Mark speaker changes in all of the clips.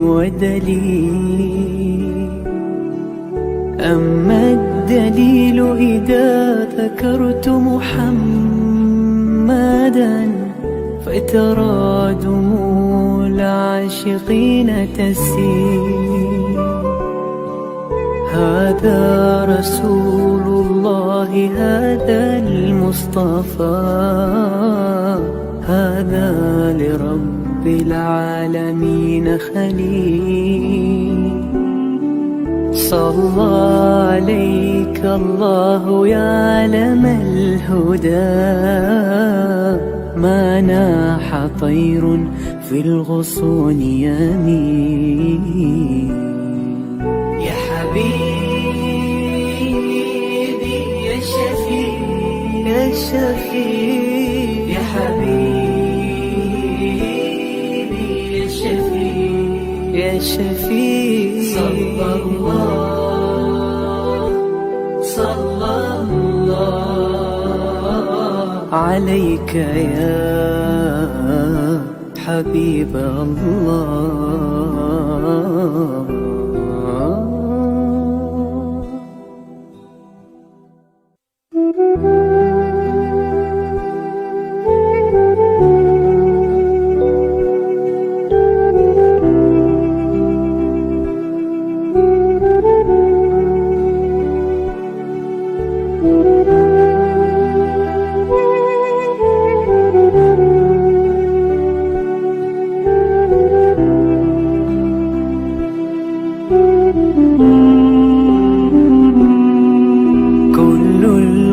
Speaker 1: ودليل. أما الدليل إذا ذكرت محمدا فترى دموع العاشقين تسيل. هذا رسول الله، هذا المصطفى، هذا لرب العالمين خليل. صلى عليك الله يا علم الهدى، ما ناح طير في الغصون يمين. يا حبيبي يا شفيع يا شفيع يا حبيبي يا شفيع يا شفيع. صلى الله عليك يا حبيب الله.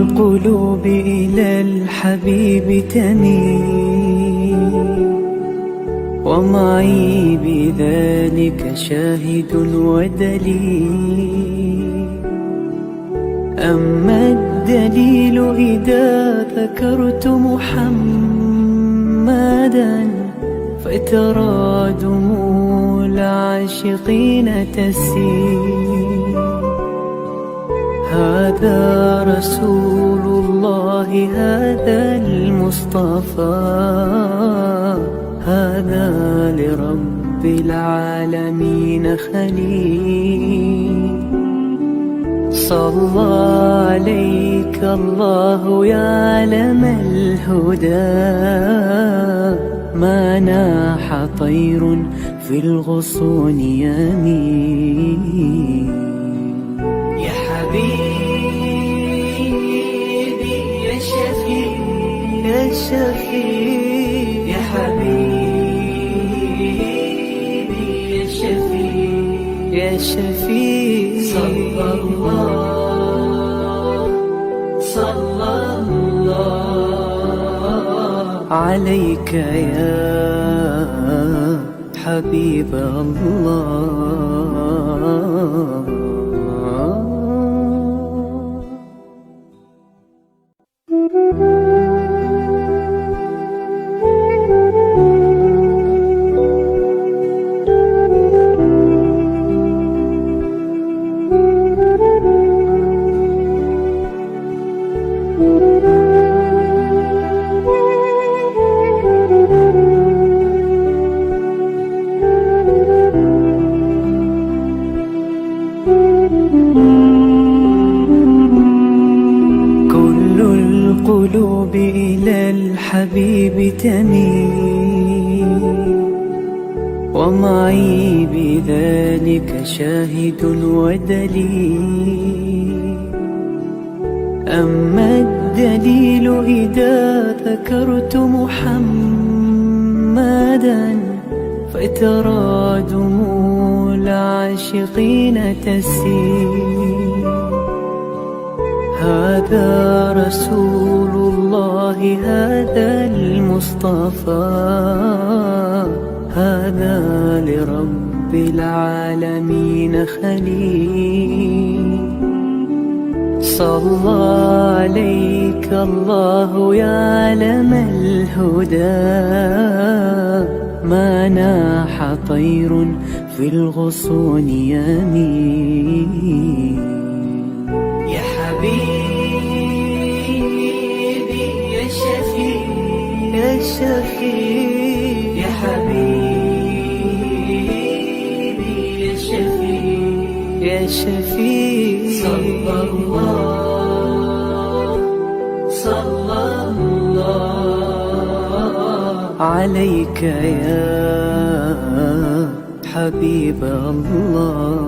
Speaker 1: القلوب إلى الحبيب تميل، ومعي بذلك شاهد ودليل. أما الدليل إذا ذكرت محمدا فترى دموع العاشقين تسيل. هذا رسول الله، هذا المصطفى، هذا لرب العالمين خليل. صلى عليك الله يا علم الهدى، ما ناح طير في الغصون يمين. يا حبيبي يا شفيع يا شفيع يا حبيبي يا شفيع يا شفيع. صلى الله عليك يا حبيب الله. القلوب إلى الحبيب تميل، ومعي بذلك شاهد ودليل. أما الدليل إذا ذكرت محمدا فترى دموع العاشقين تسيل. هذا رسول الله، هذا المصطفى، هذا لرب العالمين خليل. صلى عليك الله يا علم الهدى، ما ناح طير في الغصون يمين. يا حبيبي يا شفيع يا شفيع يا حبيبي شفيع صلى الله عليك يا حبيب الله.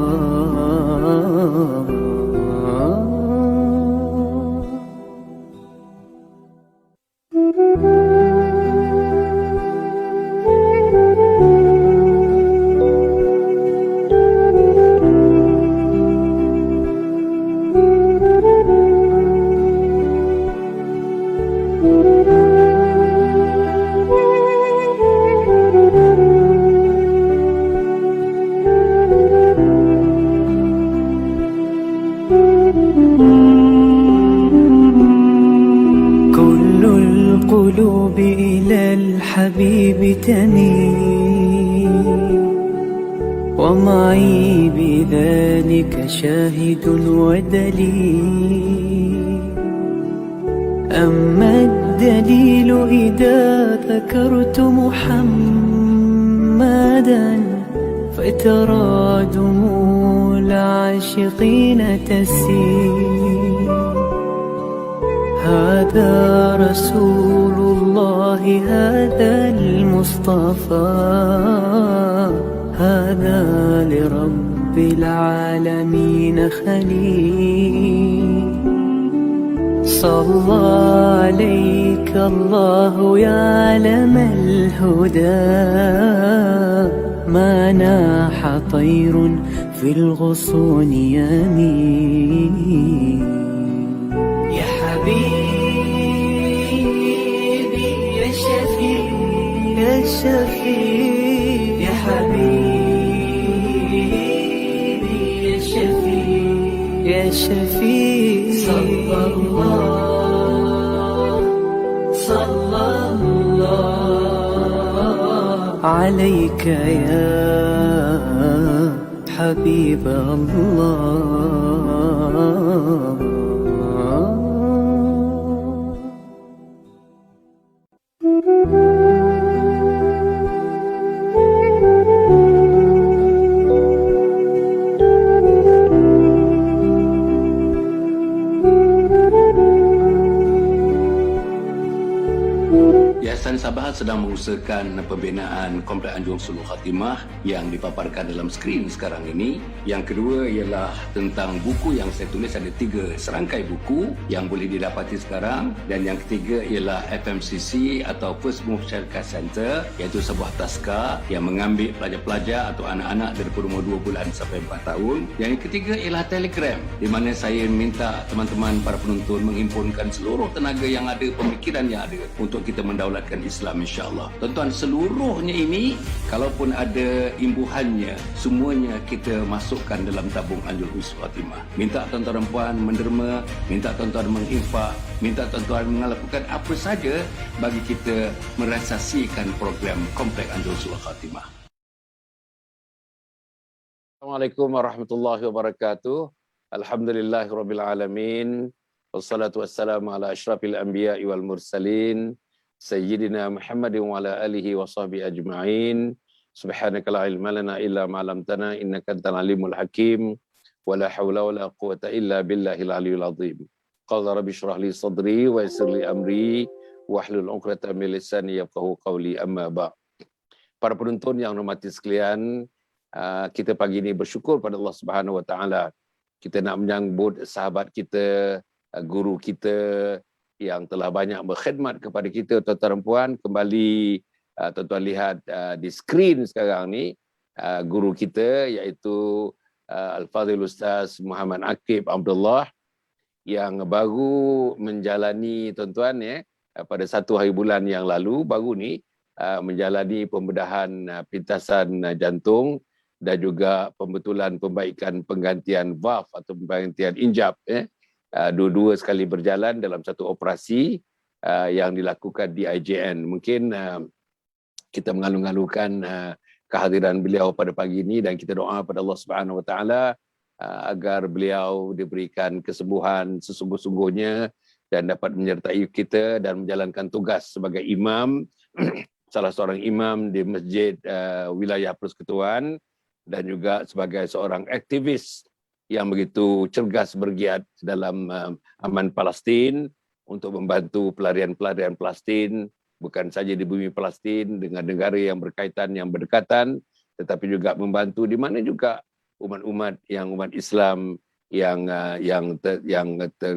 Speaker 1: كل القلوب إلى الحبيب تميل، ومعي بذلك شاهد ودليل. أما الدليل إذا ذكرت محمدا فترى دموع العاشقين تسيل. هذا رسول الله، هذا المصطفى، هذا لرب العالمين خليل. صلى عليك الله يا علم الهدى، ما ناح طير في الغصون يمين. يا حبيبي يا شفيع يا شفيع يا حبيبي يا شفيع يا شفيع صلى الله عليك يا حبيب الله.
Speaker 2: Yayasan Sabah sedang mengusahakan pembinaan Komplek Anjung Sulul Khatimah yang dipaparkan dalam skrin sekarang ini. Yang kedua ialah tentang buku yang saya tulis, ada 3 serangkai buku yang boleh didapati sekarang. Dan yang ketiga ialah FMCC atau First Move Syarikat Center, iaitu sebuah taska yang mengambil pelajar-pelajar atau anak-anak daripada umur 2 bulan sampai 4 tahun. Yang ketiga ialah Telegram, di mana saya minta teman-teman para penonton menghimpunkan seluruh tenaga yang ada, pemikiran yang ada untuk kita mendaulatkan Islam, insya-Allah. Tuan-tuan, seluruhnya ini kalaupun ada imbuhannya, semuanya kita masukkan dalam tabung Anjung Sulul Khatimah. Minta tuan-tuan dan puan menderma, minta tuan-tuan menginfak, minta tuan-tuan melakukan apa saja bagi kita merealisasikan program Komplek Anjung Sulul Khatimah. Assalamualaikum warahmatullahi wabarakatuh. Alhamdulillahirabbil alamin. Wassalatu wassalamu ala asyrafil anbiya'i wal mursalin sayyidina Muhammadin wa ala alihi wa sahbihi ajma'in. Subhanaka la ilma lana illa ma 'allamtana innaka antal alimul hakim. Wa la haula wa la quwwata illa billahil aliyyil azim. Qala rabbi shrah li sadri wa yassir li amri wahlul 'uqdatam min lisani yafqahu qawli, amma ba'. Para penonton yang hormati sekalian, kita pagi ini bersyukur pada Allah Subhanahu wa taala. Kita nak menyambut sahabat kita, guru kita yang telah banyak berkhidmat kepada kita, tuan-tuan dan puan. Kembali tuan-tuan lihat di skrin sekarang ni guru kita, iaitu Al-Fadhil Ustaz Muhammad Aqib Abdullah, yang baru menjalani, tuan-tuan, pada 1 hari bulan yang lalu, baru ni menjalani pembedahan pintasan jantung dan juga pembetulan pembaikan penggantian valve atau penggantian injap. Dua-dua sekali berjalan dalam satu operasi yang dilakukan di IJN. Mungkin kita mengalu-alukan kehadiran beliau pada pagi ini, dan kita doa pada Allah Subhanahu wa taala agar beliau diberikan kesembuhan sesungguh-sungguhnya dan dapat menyertai kita dan menjalankan tugas sebagai imam, salah seorang imam di masjid wilayah Persekutuan, dan juga sebagai seorang aktivis yang begitu cergas bergiat dalam aman Palestin untuk membantu pelarian-pelarian Palestin, bukan saja di bumi Palestin dengan negara yang berkaitan, yang berdekatan, tetapi juga membantu di mana juga umat-umat Islam yang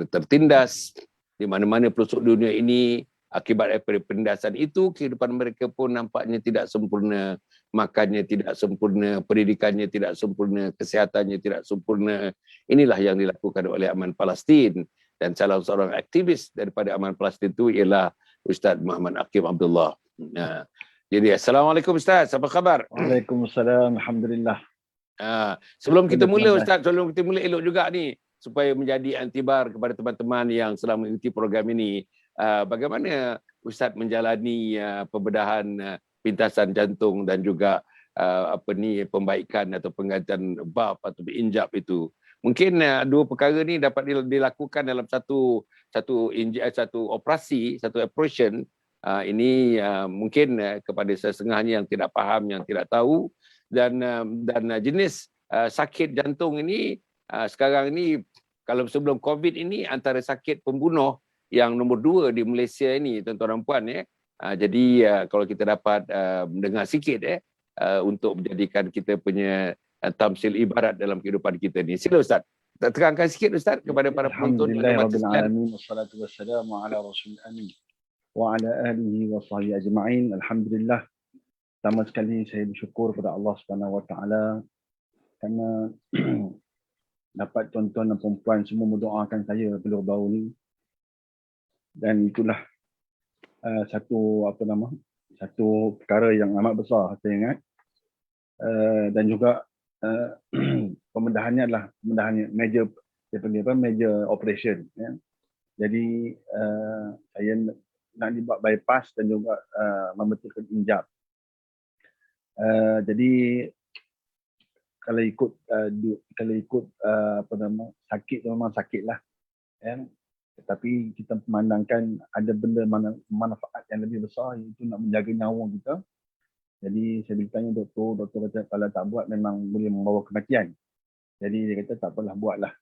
Speaker 2: tertindas di mana-mana pelosok dunia ini. Akibat daripada penindasan itu, kehidupan mereka pun nampaknya tidak sempurna, makannya tidak sempurna, pendidikannya tidak sempurna, kesehatannya tidak sempurna. Inilah yang dilakukan oleh Aman Palestin, dan salah seorang aktivis daripada Aman Palestin itu ialah Ustaz Muhammad Aqib Abdullah. Nah, jadi Assalamualaikum Ustaz, apa khabar?
Speaker 3: Waalaikumsalam, alhamdulillah.
Speaker 2: Sebelum kita mula Ustaz, elok juga ni supaya menjadi antibar kepada teman-teman yang sedang mengikuti program ini. Bagaimana Ustaz menjalani pembedahan pintasan jantung dan juga pembaikan atau penggantian valve atau injap itu? Mungkin dua perkara ni dapat dilakukan dalam satu operasi, satu operation. Ini mungkin kepada setengahnya yang tidak faham, yang tidak tahu, dan jenis sakit jantung ini sekarang ini, kalau sebelum COVID ini, antara sakit pembunuh yang nombor 2 di Malaysia ini, tuan-tuan dan puan. Jadi kalau kita dapat mendengar sikit untuk menjadikan kita punya tamsil ibarat dalam kehidupan kita ni. Sila Ustaz, terangkan sikit Ustaz kepada para penonton yang ada mata sekalian.
Speaker 3: Alhamdulillah, wassalatu wassalamu ala rasul amin wa ala alihi wa sahbihi ajma'in. Alhamdulillah. Pertama sekali saya bersyukur kepada Allah Subhanahu Wa Taala kerana dapat tuan-tuan dan puan semua mendoakan saya baru-baru ni. Dan itulah satu perkara yang amat besar saya ingat. Dan juga pembedahannya adalah major operation, ya. Jadi saya nak dibuat bypass dan juga membetulkan injap. Jadi kalau ikut sakit memang sakitlah, ya. Tetapi kita memandangkan ada benda manfaat yang lebih besar, iaitu nak menjaga nyawa kita. Jadi saya bertanya doktor kata kalau tak buat memang boleh membawa kematian. Jadi dia kata tak apalah, buatlah.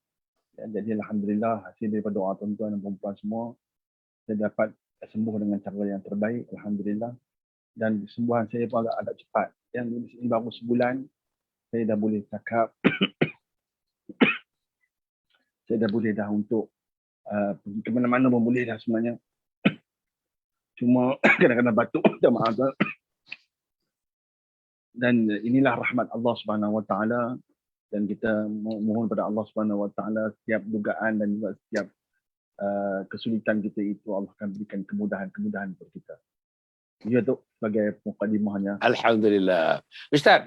Speaker 3: Ya, jadi alhamdulillah hasil daripada doa tuan-tuan dan puan semua, saya dapat sembuh dengan cara yang terbaik, alhamdulillah. Dan kesembuhan saya pun agak cepat. Yang ini baru sebulan saya dah boleh cakap. Saya dah boleh dah untuk pergi ke mana-mana pun boleh dah sebenarnya. Cuma kadang-kadang batuk, minta maaf tuan. Dan inilah rahmat Allah Subhanahu Wa Taala, dan kita mohon pada Allah Subhanahu Wa Taala setiap dugaan dan juga setiap kesulitan kita itu Allah akan berikan kemudahan-kemudahan untuk kita. Ya tu sebagai mukadimahnya.
Speaker 2: Alhamdulillah. Ustaz,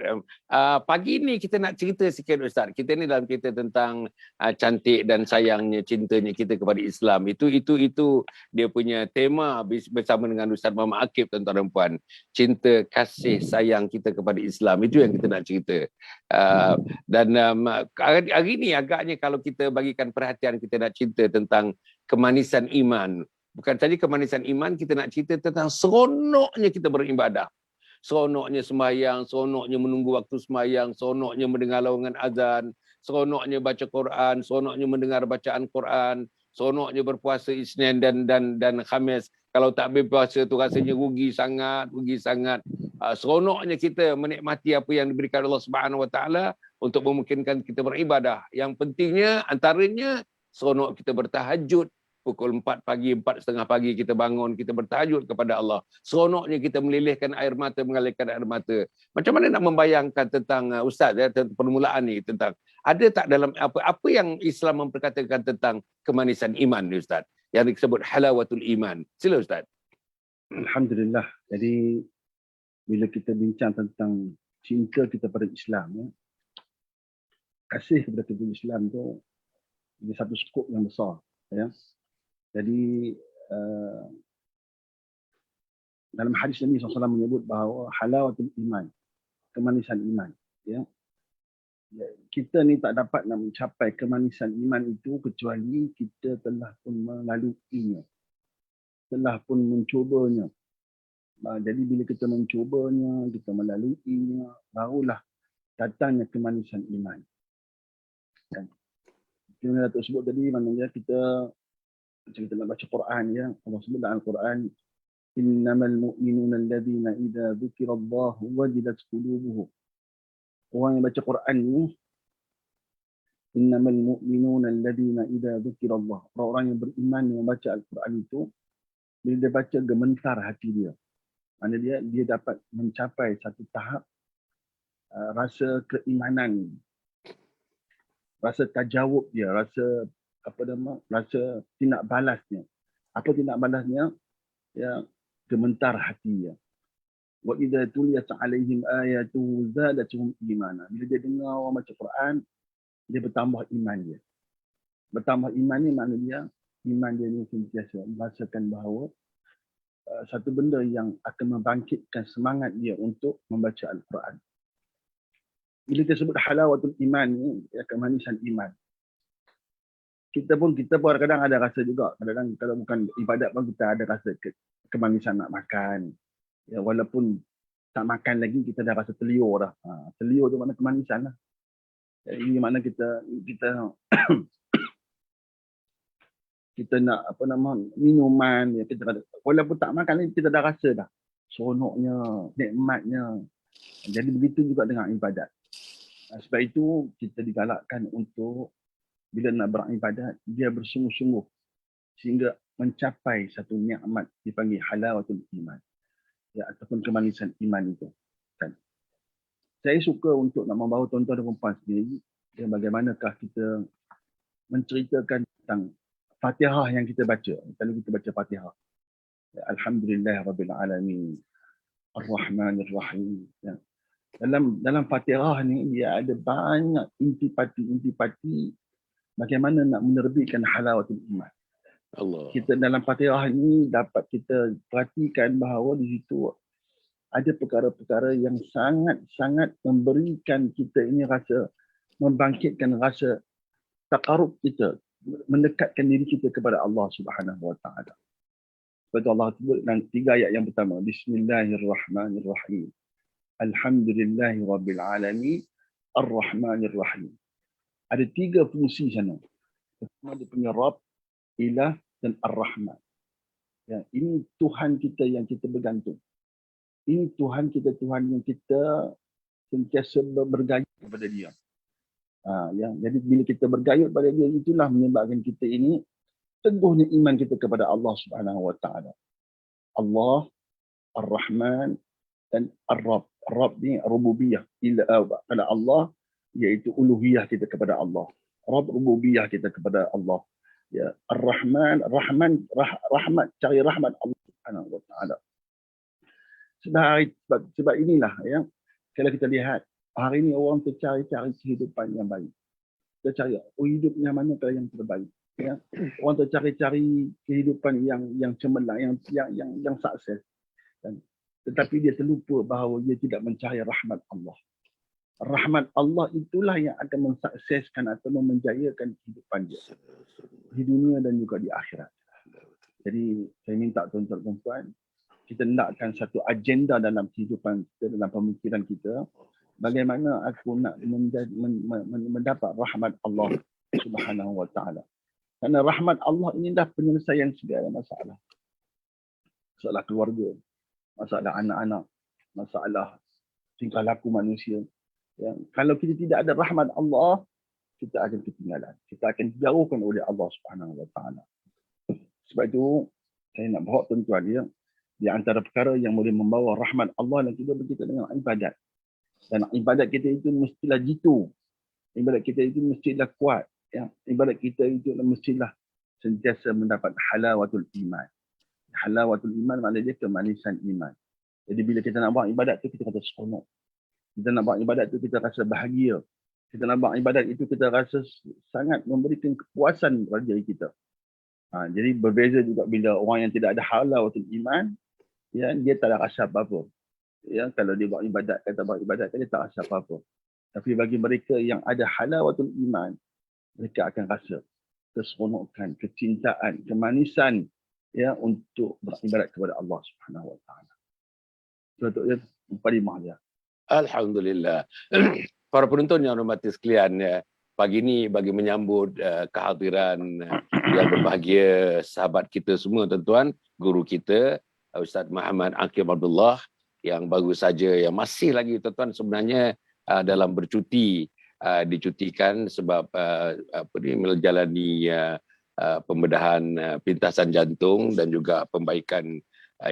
Speaker 2: pagi ni kita nak cerita sikit Ustaz. Kita ni dalam cerita tentang cantik dan sayangnya, cintanya kita kepada Islam. Itu dia punya tema bersama dengan Ustaz Muhammad Aqib, tuan-tuan dan puan. Cinta, kasih, sayang kita kepada Islam. Itu yang kita nak cerita. Dan hari ni agaknya kalau kita bagikan perhatian, kita nak cerita tentang kemanisan iman. Bukan saja kemanisan iman, kita nak cerita tentang seronoknya kita beribadah. Seronoknya sembahyang, seronoknya menunggu waktu sembahyang, seronoknya mendengar lawangan azan, seronoknya baca Quran, seronoknya mendengar bacaan Quran, seronoknya berpuasa Isnin dan Khamis. Kalau tak berpuasa tu rasanya rugi sangat. Seronoknya kita menikmati apa yang diberikan Allah Subhanahu Wa Taala untuk memungkinkan kita beribadah. Yang pentingnya antaranya seronok kita bertahajud. Pukul 4 pagi, 4:30 pagi kita bangun, kita bertahajud kepada Allah. Seronoknya kita melilihkan air mata, mengalirkan air mata. Macam mana nak membayangkan tentang Ustaz, tentang permulaan ni, tentang ada tak dalam apa yang Islam memperkatakan tentang kemanisan iman ni Ustaz, yang disebut halawatul iman. Sila Ustaz.
Speaker 3: Alhamdulillah. Jadi bila kita bincang tentang cinta kita pada Islam, ya, kasih kepada kita Islam tu di satu skop yang besar, ya. Jadi dalam hadis Nabi SAW menyebut bahawa halawatul iman, kemanisan iman, ya. Kita ni tak dapat nak mencapai kemanisan iman itu kecuali kita telah pun melaluinya, telah pun mencobanya. Jadi bila kita mencobanya, kita melaluinya, barulah datangnya kemanisan iman. Yang Datuk sebut tadi, maknanya kita macam kita nak baca Quran ya. Allah sebut dalam Al-Quran, innamal mu'minuna alladhina idza dzukirallahu wajilat qulubuhum. Orang yang baca Quran ni, innamal mu'minuna alladhina idza dzukirallah. Orang-orang yang beriman yang membaca Al-Quran itu, bila dia baca gementar hati dia. Maknanya dia dapat mencapai satu tahap rasa keimanan, rasa tajawub dia, rasa rasa tindak balasnya. Apa tindak balasnya? Ya, gementar hati dia. Wa idza tuliyat alaihim ayatuhu zadatuhum imana. Bila dia dengar orang baca Quran, dia bertambah iman dia. Bertambah iman ni maknanya iman dia ni sentiasa merasakan bahawa satu benda yang akan membangkitkan semangat dia untuk membaca Al-Quran. Bila kita sebut halawatul iman ni, kemanisan iman. Kita pun kadang-kadang ada rasa juga. Kadang-kadang kalau bukan ibadat pun kita ada rasa kemanisan nak makan. Ya, walaupun tak makan lagi, kita dah rasa terliur dah. Terliur tu makna kemanisan lah. Ya, ini makna kita kita nak minuman. Ya, kita walaupun tak makan lagi, kita dah rasa dah seronoknya, nikmatnya. Jadi begitu juga dengan ibadat. Sebab itu kita digalakkan untuk bila nak beribadat, dia bersungguh-sungguh sehingga mencapai satu nikmat dipanggil halawatul iman. Ya, ataupun kemanisan iman itu. Kan? Saya suka untuk nak membawa tuan-tuan dan puan sendiri ya, bagaimanakah kita menceritakan tentang Fatihah yang kita baca. Kalau kita baca Fatihah. Ya, Alhamdulillah Rabbil Alamin. Ar-Rahmanir Rahim. Ya. Dalam Fatihah ni dia ada banyak intipati bagaimana nak menerbitkan halawatul iman.
Speaker 2: Allah.
Speaker 3: Kita dalam Fatihah ni dapat kita perhatikan bahawa di situ ada perkara-perkara yang sangat-sangat memberikan kita ini rasa, membangkitkan rasa taqarrub kita, mendekatkan diri kita kepada Allah Subhanahu Wa Taala. Sebab Allah sebut dalam 3 ayat yang pertama, Bismillahirrahmanirrahim. Alhamdulillahirabbil alamin, Ar-Rahmanir Rahim. Ada 3 fungsi sana. Pertama dia punya Rabb, Ilah dan Ar-Rahman. Ya, ini Tuhan kita yang kita bergantung. Ini Tuhan kita yang kita sentiasa bergayut kepada Dia. Ya, jadi bila kita bergayut pada Dia, itulah menyebabkan kita ini teguhnya iman kita kepada Allah Subhanahu Wa Taala. Allah, Ar-Rahman dan Ar-Rabb. Rabb ni rububiyah. Pada Allah iaitu uluhiyah kita kepada Allah. Rabb rububiyah kita kepada Allah. Ya, Ar-Rahman, rahmat, cari rahmat Allah Subhanahu Wa Taala. Sebab inilah ya. Kalau kita lihat hari ini orang tercari-cari kehidupan yang baik. Kita cari hidup yang mana yang terbaik. Ya. Orang tercari-cari kehidupan yang cemerlang, yang sukses. Tetapi dia terlupa bahawa dia tidak mencari rahmat Allah. Rahmat Allah itulah yang akan mensukseskan atau menjayakan kehidupan dia. Di dunia dan juga di akhirat. Jadi saya minta tuan-tuan dan puan, kita hendakkan satu agenda dalam kehidupan kita, dalam pemikiran kita. Bagaimana aku nak mendapat rahmat Allah Subhanahu Wa Taala. Kerana rahmat Allah ini dah penyelesaian segala masalah. Masalah keluarga, masalah anak-anak, masalah tingkah laku manusia. Ya. Kalau kita tidak ada rahmat Allah, kita akan ketinggalan. Kita akan dijauhkan oleh Allah Subhanahu Wa Taala. Sebab itu, saya nak bawa tuan-tuan dia, di antara perkara yang boleh membawa rahmat Allah dan kita berkaitan dengan ibadat. Dan ibadat kita itu mestilah jitu. Ibadat kita itu mestilah kuat. Ya. Ibadat kita itu mestilah sentiasa mendapat halawatul iman. Halawatul iman maknanya dia kemanisan iman. Jadi bila kita nak buat ibadat tu kita rasa seronok. Kita nak buat ibadat tu kita rasa bahagia. Kita nak buat ibadat itu kita rasa sangat memberikan kepuasan kepada diri kita. Jadi berbeza juga bila orang yang tidak ada halawatul iman, ya, dia tak ada rasa apa-apa. Ya, kalau dia buat ibadat, dia tak rasa apa-apa. Tapi bagi mereka yang ada halawatul iman, mereka akan rasa keseronokan, kecintaan, kemanisan ya untuk beribadat kepada Allah Subhanahu Wa Taala. Untuk ya paling mahal.
Speaker 2: Alhamdulillah. Para penonton yang hormati sekalian ya, pagi ini bagi menyambut kehadiran yang berbahagia sahabat kita semua tuan-tuan, guru kita Ustaz Muhammad Aqib Abdullah yang baru saja, yang masih lagi tuan-tuan sebenarnya dalam bercuti, dicutikan sebab menjalani pembedahan pintasan jantung dan juga pembaikan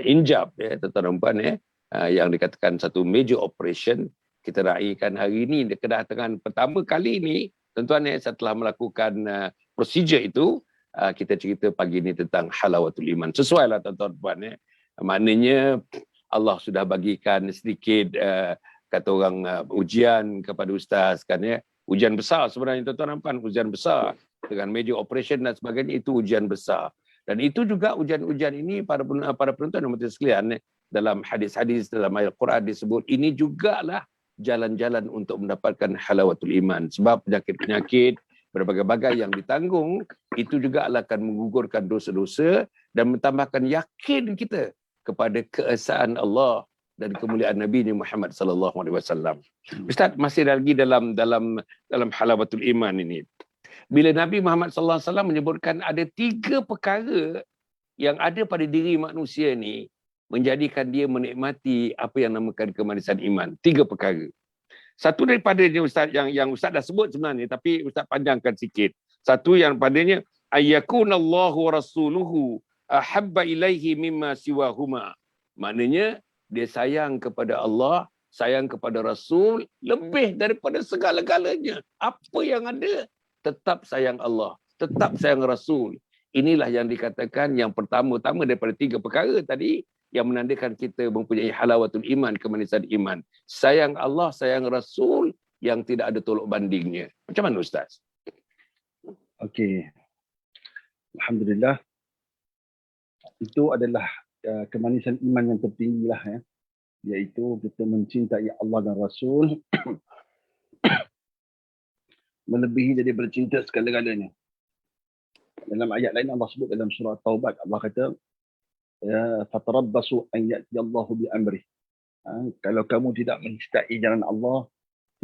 Speaker 2: injap ya tuan-tuan dan puan ya, yang dikatakan satu major operation. Kita raikan hari ini kedatangan pertama kali ini tuan-tuan ya, setelah melakukan prosedur itu. Kita cerita pagi ini tentang halawatul iman. Sesuai lah tuan-tuan puan ya. Maknanya Allah sudah bagikan sedikit kata orang ujian kepada ustaz kan ya. Ujian besar sebenarnya tuan-tuan puan, ujian besar dengan major operation dan sebagainya, itu ujian besar. Dan itu juga ujian-ujian ini para penonton dan majelis sekalian, dalam hadis-hadis dalam ayat Quran disebut ini jugalah jalan-jalan untuk mendapatkan halawatul iman. Sebab penyakit-penyakit berbagai-bagai yang ditanggung itu juga akan menggugurkan dosa-dosa dan menambahkan yakin kita kepada keesaan Allah dan kemuliaan Nabi Muhammad sallallahu alaihi wasallam. Ustaz, masih lagi dalam halawatul iman ini. Bila Nabi Muhammad sallallahu alaihi wasallam menyebutkan ada 3 perkara yang ada pada diri manusia ni menjadikan dia menikmati apa yang namakan kemanisan iman. 3 perkara. Satu daripadanya Ustaz yang Ustaz dah sebut sebenarnya, tapi Ustaz panjangkan sikit. Satu yang padanya ayyakunallahu wa rasuluhu ahabba ilaihi mimma siwahuma. Maknanya dia sayang kepada Allah, sayang kepada Rasul lebih daripada segala-galanya. Apa yang ada, tetap sayang Allah, tetap sayang Rasul. Inilah yang dikatakan yang pertama-tama daripada 3 perkara tadi yang menandakan kita mempunyai halawatul iman, kemanisan iman. Sayang Allah, sayang Rasul yang tidak ada tolak bandingnya. Macam mana Ustaz?
Speaker 3: Okey. Alhamdulillah. Itu adalah kemanisan iman yang tertinggi lah ya. Iaitu kita mencintai Allah dan Rasul melebihi daripada cinta segala-galanya. Dalam ayat lain Allah sebut dalam surah Taubat, Allah kata ya fatarabbasu an ya'ti Allahu bi amri. Kalau kamu tidak mencintai jalan Allah,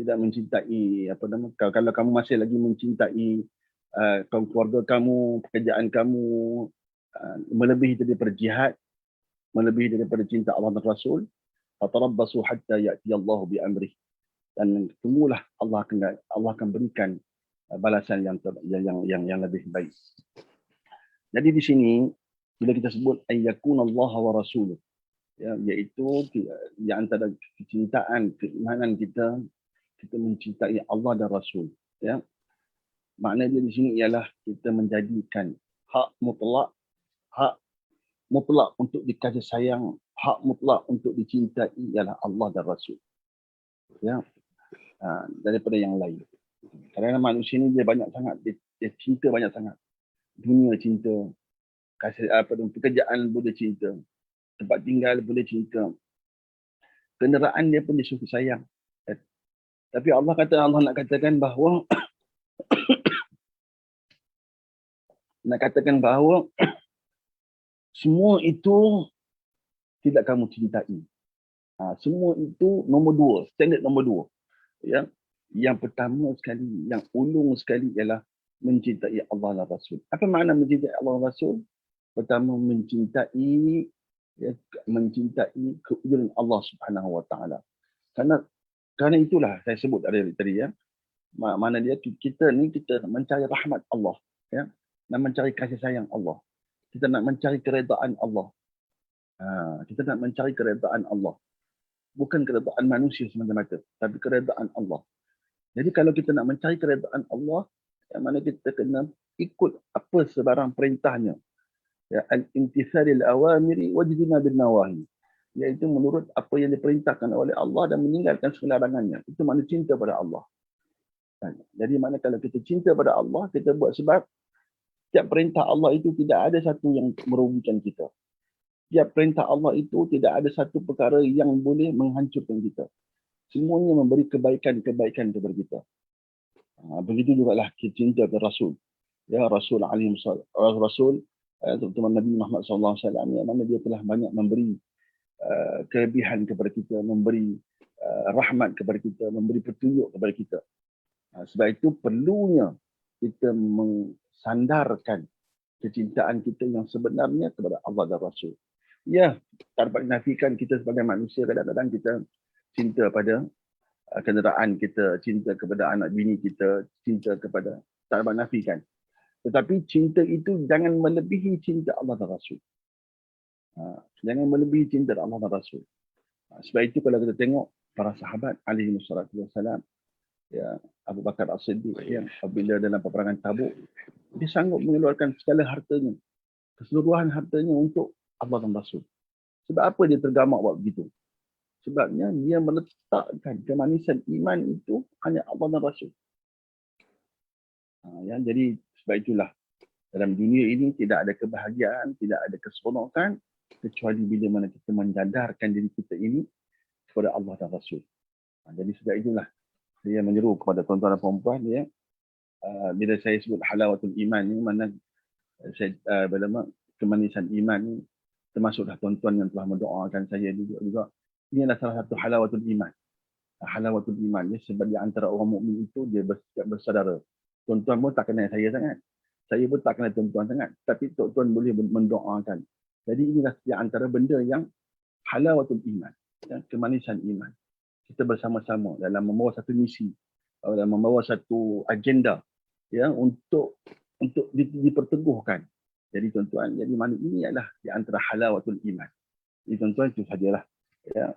Speaker 3: tidak mencintai kalau kamu masih lagi mencintai keluarga kamu, pekerjaan kamu melebihi daripada jihad, melebihi daripada cinta Allah dan Rasul, fatarabbasu hatta ya'ti Allahu bi amri. Dan tunggulah Allah akan berikan balasan yang lebih baik. Jadi di sini bila kita sebut ayyakunallaha wa rasuluh, ya, iaitu di antara kecintaan, keimanan kita mencintai Allah dan Rasul, ya. Makna dia di sini ialah kita menjadikan hak mutlak untuk dikasih sayang, hak mutlak untuk dicintai ialah Allah dan Rasul, ya, daripada yang lain. Kerana manusia ni dia banyak sangat, dia cinta banyak sangat. Dunia cinta, kasih pekerjaan boleh cinta, tempat tinggal boleh cinta, kenderaan dia pun dia suka sayang. Tapi Allah nak katakan bahawa semua itu tidak kamu cintai. Semua itu nombor 2, standard nombor 2. Ya. Yang pertama sekali, yang ulung sekali ialah mencintai Allah dan Rasul. Apa makna mencintai Allah dan Rasul? Pertama, mencintai keujuran Allah Subhanahu wa taala. Kerana itulah saya sebut tadi ya. Mana dia kita mencari rahmat Allah, ya. Nak mencari kasih sayang Allah. Kita nak mencari keredaan Allah. Kita nak mencari keredaan Allah. Bukan keredaan manusia semata-mata, tapi keredaan Allah. Jadi kalau kita nak mencari keredaan Allah, yang mana kita kena ikut apa sebarang perintahnya. Ya, al-imtithalil awamiri wajtinabin nawahi. Iaitu menurut apa yang diperintahkan oleh Allah dan meninggalkan segala larangannya. Itu makna cinta pada Allah. Jadi mana kalau kita cinta pada Allah, kita buat sebab setiap perintah Allah itu tidak ada satu yang merugikan kita. Setiap perintah Allah itu tidak ada satu perkara yang boleh menghancurkan kita. Semuanya memberi kebaikan-kebaikan kepada kita. Begitu jugalah cinta kepada Rasul. Ya, Rasul terutama Nabi Muhammad SAW, yang mana dia telah banyak memberi kelebihan kepada kita, memberi rahmat kepada kita, memberi petunjuk kepada kita. Sebab itu perlunya kita mensandarkan kecintaan kita yang sebenarnya kepada Allah dan Rasul. Ya, tak dapat dinafikan kita sebagai manusia kadang-kadang kita cinta pada kenderaan kita, cinta kepada anak bini kita, cinta kepada, tak dapat nafikan. Tetapi cinta itu jangan melebihi cinta Allah dan Rasul. Jangan melebihi cinta Allah dan Rasul. Sebab itu kalau kita tengok para sahabat alaihi wassalam, ya, Abu Bakar As-Siddiq, ya, apabila dalam peperangan Tabuk, dia sanggup mengeluarkan segala hartanya, keseluruhan hartanya untuk Allah dan Rasul. Sebab apa dia tergamak buat begitu? Sebabnya dia meletakkan kemanisan iman itu hanya Allah dan Rasul. Ya, jadi sebab itulah dalam dunia ini tidak ada kebahagiaan, tidak ada keseronokan kecuali bila mana kita menjadarkan diri kita ini kepada Allah dan Rasul. Jadi sebab itulah saya menyeru kepada tuan-tuan dan puan-puan, ya, bila saya sebut halawatul iman ni, mana saya kemanisan iman ni, termasuklah tuan-tuan yang telah mendoakan saya juga. Ini adalah salah satu halawatul iman. Halawatul iman ni sebab di antara orang mukmin itu dia bersaudara. Tuan-tuan pun tak kenal saya sangat. Saya pun tak kenal tuan-tuan sangat. Tapi tuan-tuan boleh mendoakan. Jadi inilah di antara benda yang halawatul iman, ya, kemanisan iman. Kita bersama-sama dalam membawa satu misi, dalam membawa satu agenda, ya, untuk diperteguhkan. Jadi tuan-tuan, jadi mana ini adalah di antara halawatul iman. Jadi tuan-tuan, itu sajalah, ya,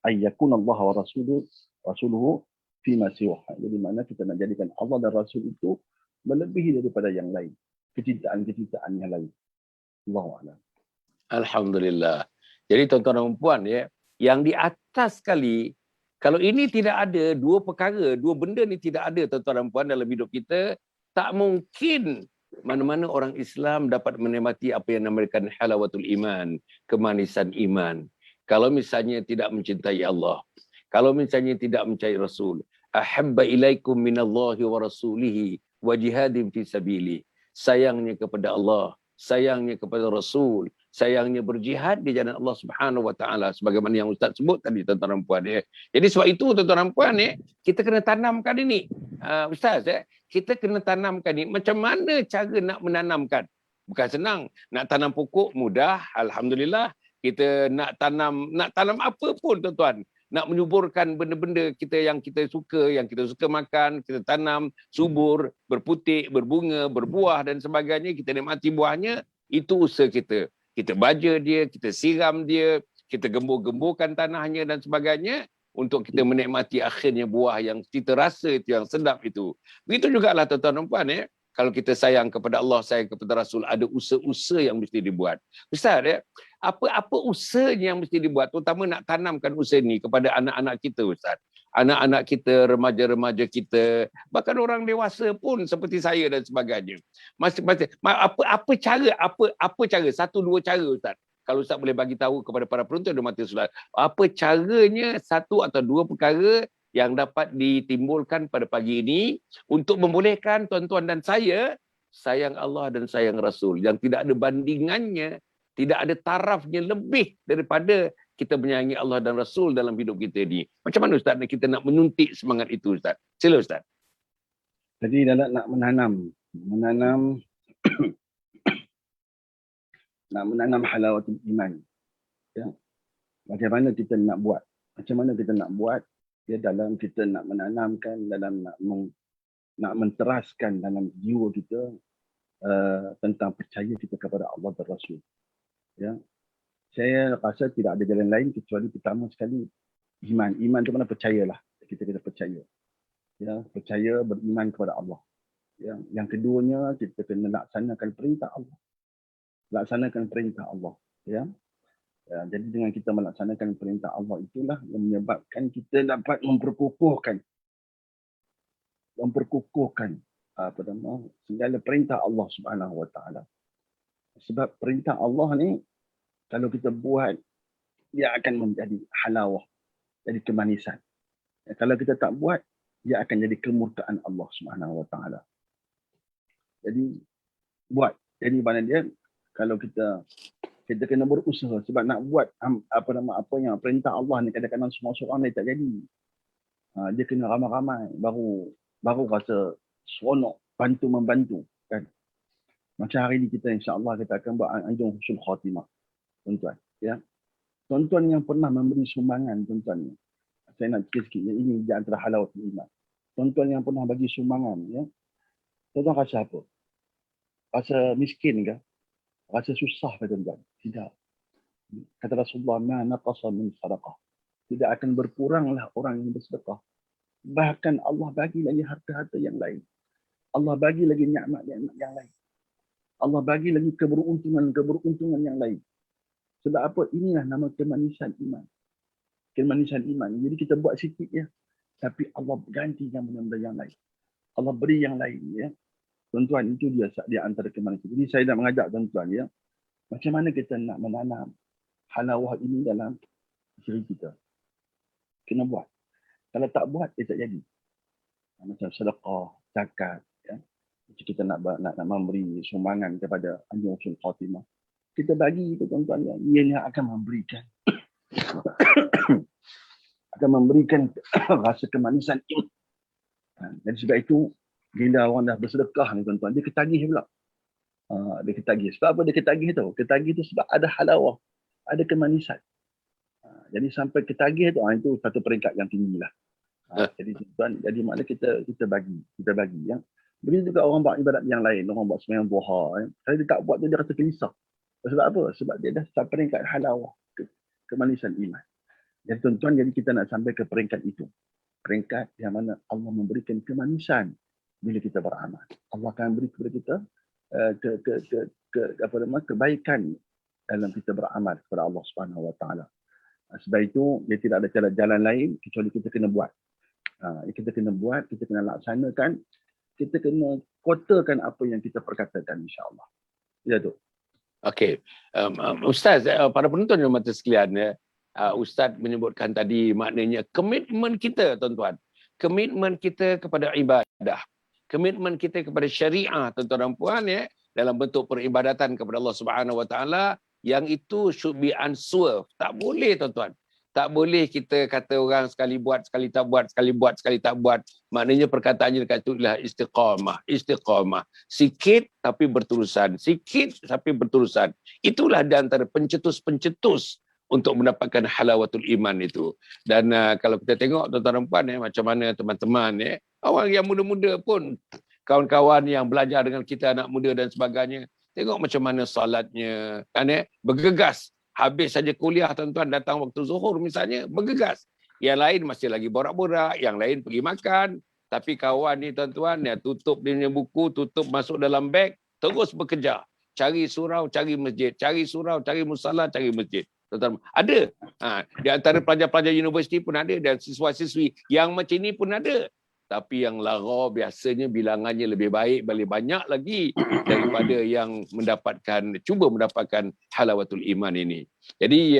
Speaker 3: ayyakun Allah wa rasuluhu fima siwah. Jadi mana kita nak jadikan Allah dan Rasul itu melebihi daripada yang lain, kecintaan yang lain. Allahu a'lam.
Speaker 2: Alhamdulillah. Jadi tuan-tuan dan puan, ya, yang di atas sekali, kalau ini tidak ada, dua perkara, dua benda ni tidak ada tuan-tuan dan puan dalam hidup kita, tak mungkin mana-mana orang Islam dapat menikmati apa yang dinamakan halawatul iman, kemanisan iman. Kalau misalnya tidak mencintai Allah, kalau misalnya tidak mencintai Rasul, ahabba ilaikum minallahi wa rasulihi wa jihadin fi sabili. Sayangnya kepada Allah, sayangnya kepada Rasul, sayangnya berjihad di jalan Allah Subhanahu wa taala, sebagaimana yang Ustaz sebut tadi tuan-tuan dan puan, ya. Jadi sebab itu tuan-tuan dan puan, ya, kita kena tanamkan ini. Ustaz, ya, kita kena tanamkan ini. Macam mana cara nak menanamkan? Bukan senang. Nak tanam pokok mudah, alhamdulillah. Kita nak tanam apa pun tuan-tuan. Nak menyuburkan benda-benda kita yang kita suka makan, kita tanam, subur, berputik, berbunga, berbuah dan sebagainya, kita nikmati buahnya, itu usaha kita. Kita baja dia, kita siram dia, kita gembur-gemburkan tanahnya dan sebagainya untuk kita menikmati akhirnya buah yang kita rasa itu yang sedap itu. Begitu jugalah tuan-tuan dan puan, ya. Kalau kita sayang kepada Allah, sayang kepada Rasul, ada usaha-usaha yang mesti dibuat. Ustaz, ya, apa usahanya yang mesti dibuat? Terutama nak tanamkan usaha ini kepada anak-anak kita, Ustaz. Anak-anak kita, remaja-remaja kita, bahkan orang dewasa pun seperti saya dan sebagainya. Apa cara? Satu dua cara, Ustaz. Kalau Ustaz boleh bagi tahu kepada para penonton dan mata solat, apa caranya satu atau dua perkara yang dapat ditimbulkan pada pagi ini untuk membolehkan tuan-tuan dan saya sayang Allah dan sayang Rasul, yang tidak ada bandingannya, tidak ada tarafnya lebih daripada kita menyayangi Allah dan Rasul dalam hidup kita ini. Macam mana Ustaz kita nak menyuntik semangat itu, Ustaz? Sila Ustaz.
Speaker 3: Jadi dalam nak menanam halawatul iman, ya. Bagaimana kita nak buat? Macam mana kita nak buat? Ya, dalam kita nak menanamkan, dalam nak menteraskan dalam jiwa kita tentang percaya kita kepada Allah dan Rasul. Ya, saya rasa tidak ada jalan lain kecuali pertama sekali iman. Iman itu mana percayalah. Kita percaya. Ya, percaya, beriman kepada Allah. Ya, yang keduanya kita kena laksanakan perintah Allah. Laksanakan perintah Allah. Ya. Ya, jadi dengan kita melaksanakan perintah Allah itulah yang menyebabkan kita dapat memperkukuhkan segala perintah Allah Subhanahu wa taala. Sebab perintah Allah ni kalau kita buat, dia akan menjadi halawah, jadi kemanisan. Ya, kalau kita tak buat, dia akan jadi kemurkaan Allah Subhanahu wa taala. Jadi buat. Jadi mana dia, kalau kita kena berusaha, sebab nak buat apa yang perintah Allah ni kadang-kadang semua seorang ni tak jadi. Dia kena ramai-ramai baru baru rasa seronok bantu-membantu kan. Macam hari ni kita insya-Allah kita akan buat anjung husnul khatimah, tuan-tuan. Ya. Tuan-tuan yang pernah memberi sumbangan, tuan-tuan. Saya nak cerita sikit, ini di antara halawatul iman. Tuan-tuan yang pernah bagi sumbangan, ya. Tuan-tuan rasa apa? Rasa miskin ke? Rasa susah ke tuan-tuan? Tidak. Kata Rasulullah, ma naqasa min sadaqah. Tidak akan berkuranglah orang yang bersedekah. Bahkan Allah bagi lagi harta-harta yang lain. Allah bagi lagi nikmat yang lain. Allah bagi lagi keberuntungan yang lain. Sebab apa? Inilah nama kemanisan iman. Kemanisan iman. Jadi kita buat sikit ya, tapi Allah ganti yang benda-benda yang lain. Allah beri yang lain ya. Tuan-tuan, itu dia antara kemanisan. Jadi saya nak mengajak tuan-tuan ya, macam mana kita nak menanam halawah ini dalam diri kita. Kena buat. Kalau tak buat, dia tak jadi. Macam sedekah, zakat, ya. Macam kita nak memberi sumbangan kepada anjung husnul khatimah. Kita bagi itu tuan-tuan, ya. Ia akan memberikan rasa kemanisan iman. Dan sebab itu, bila orang dah bersedekah ni tuan-tuan, dia ketagih pula. Dia ketagih. Sebab apa dia ketagih tu? Ketagih tu sebab ada halawah, ada kemanisan. Jadi sampai ketagih tu, itu satu peringkat yang tinggi lah. Jadi tuan, jadi maknanya kita bagi ya. Begitu juga orang buat ibadat yang lain, orang buat sembahyang duha ya. Kalau dia tak buat tu dia rasa gelisah. Sebab apa? Sebab dia dah sampai peringkat halawah, kemanisan iman. Jadi tuan-tuan, jadi kita nak sampai ke peringkat itu. Peringkat yang mana Allah memberikan kemanisan bila kita beramal. Allah akan beri kepada kita kebaikan dalam kita beramal kepada Allah Subhanahu Wa Taala. Sebab itu dia tidak ada jalan lain kecuali kita kena buat. Kita kena buat, kita kena laksanakan, kita kena kotakan apa yang kita perkatakan, insya-Allah. Ya tu.
Speaker 2: Okey. Ustaz, para penonton yang mata sekalian ya, Ustaz menyebutkan tadi maknanya komitmen kita tuan-tuan. Komitmen kita kepada ibadah. Komitmen kita kepada syariah tuan-tuan dan puan ya, dalam bentuk peribadatan kepada Allah Subhanahu Wa Taala, yang itu should be unswerved. Tak boleh tuan-tuan. Tak boleh kita kata orang sekali buat, sekali tak buat, sekali buat, sekali tak buat. Maknanya perkataannya dekat itu ialah istiqamah. Istiqamah. Sikit tapi berterusan. Sikit tapi berterusan. Itulah di antara pencetus-pencetus untuk mendapatkan halawatul iman itu. Dan kalau kita tengok tuan-tuan dan puan macam mana teman-teman orang yang muda-muda pun, kawan-kawan yang belajar dengan kita, anak muda dan sebagainya, tengok macam mana solatnya, kan bergegas. Habis saja kuliah tuan-tuan, datang waktu zuhur misalnya, bergegas. Yang lain masih lagi borak-borak, yang lain pergi makan. Tapi kawan ni tuan-tuan, tutup dia punya buku, tutup masuk dalam beg, terus bekerja. Cari surau, cari masjid. Cari surau, cari musala, cari masjid. Tuan-tuan, ada. Di antara pelajar-pelajar universiti pun ada, dan siswa-siswi yang macam ni pun ada. Tapi yang lara biasanya bilangannya lebih baik, lebih banyak lagi daripada yang cuba mendapatkan halawatul iman ini. Jadi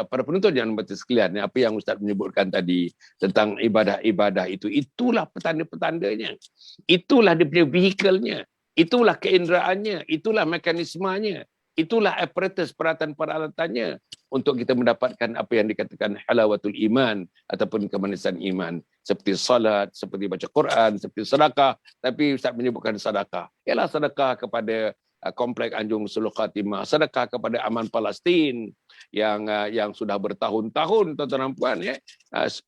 Speaker 2: para penonton yang berbahagia sekalian, apa yang Ustaz menyebutkan tadi tentang ibadah-ibadah itu, itulah petanda-petandanya. Itulah dia punya vehikelnya. Itulah keinderaannya. Itulah mekanismenya. Itulah apparatus, peralatan-peralatannya untuk kita mendapatkan apa yang dikatakan halawatul iman ataupun kemanisan iman. Seperti salat, seperti baca Quran, seperti sedekah. Tapi Ustaz menyebutkan sedekah. Ialah sedekah kepada Komplek Anjung Husnul Khatimah, sedekah kepada Aman Palestin yang sudah bertahun-tahun tuan-tuan dan puan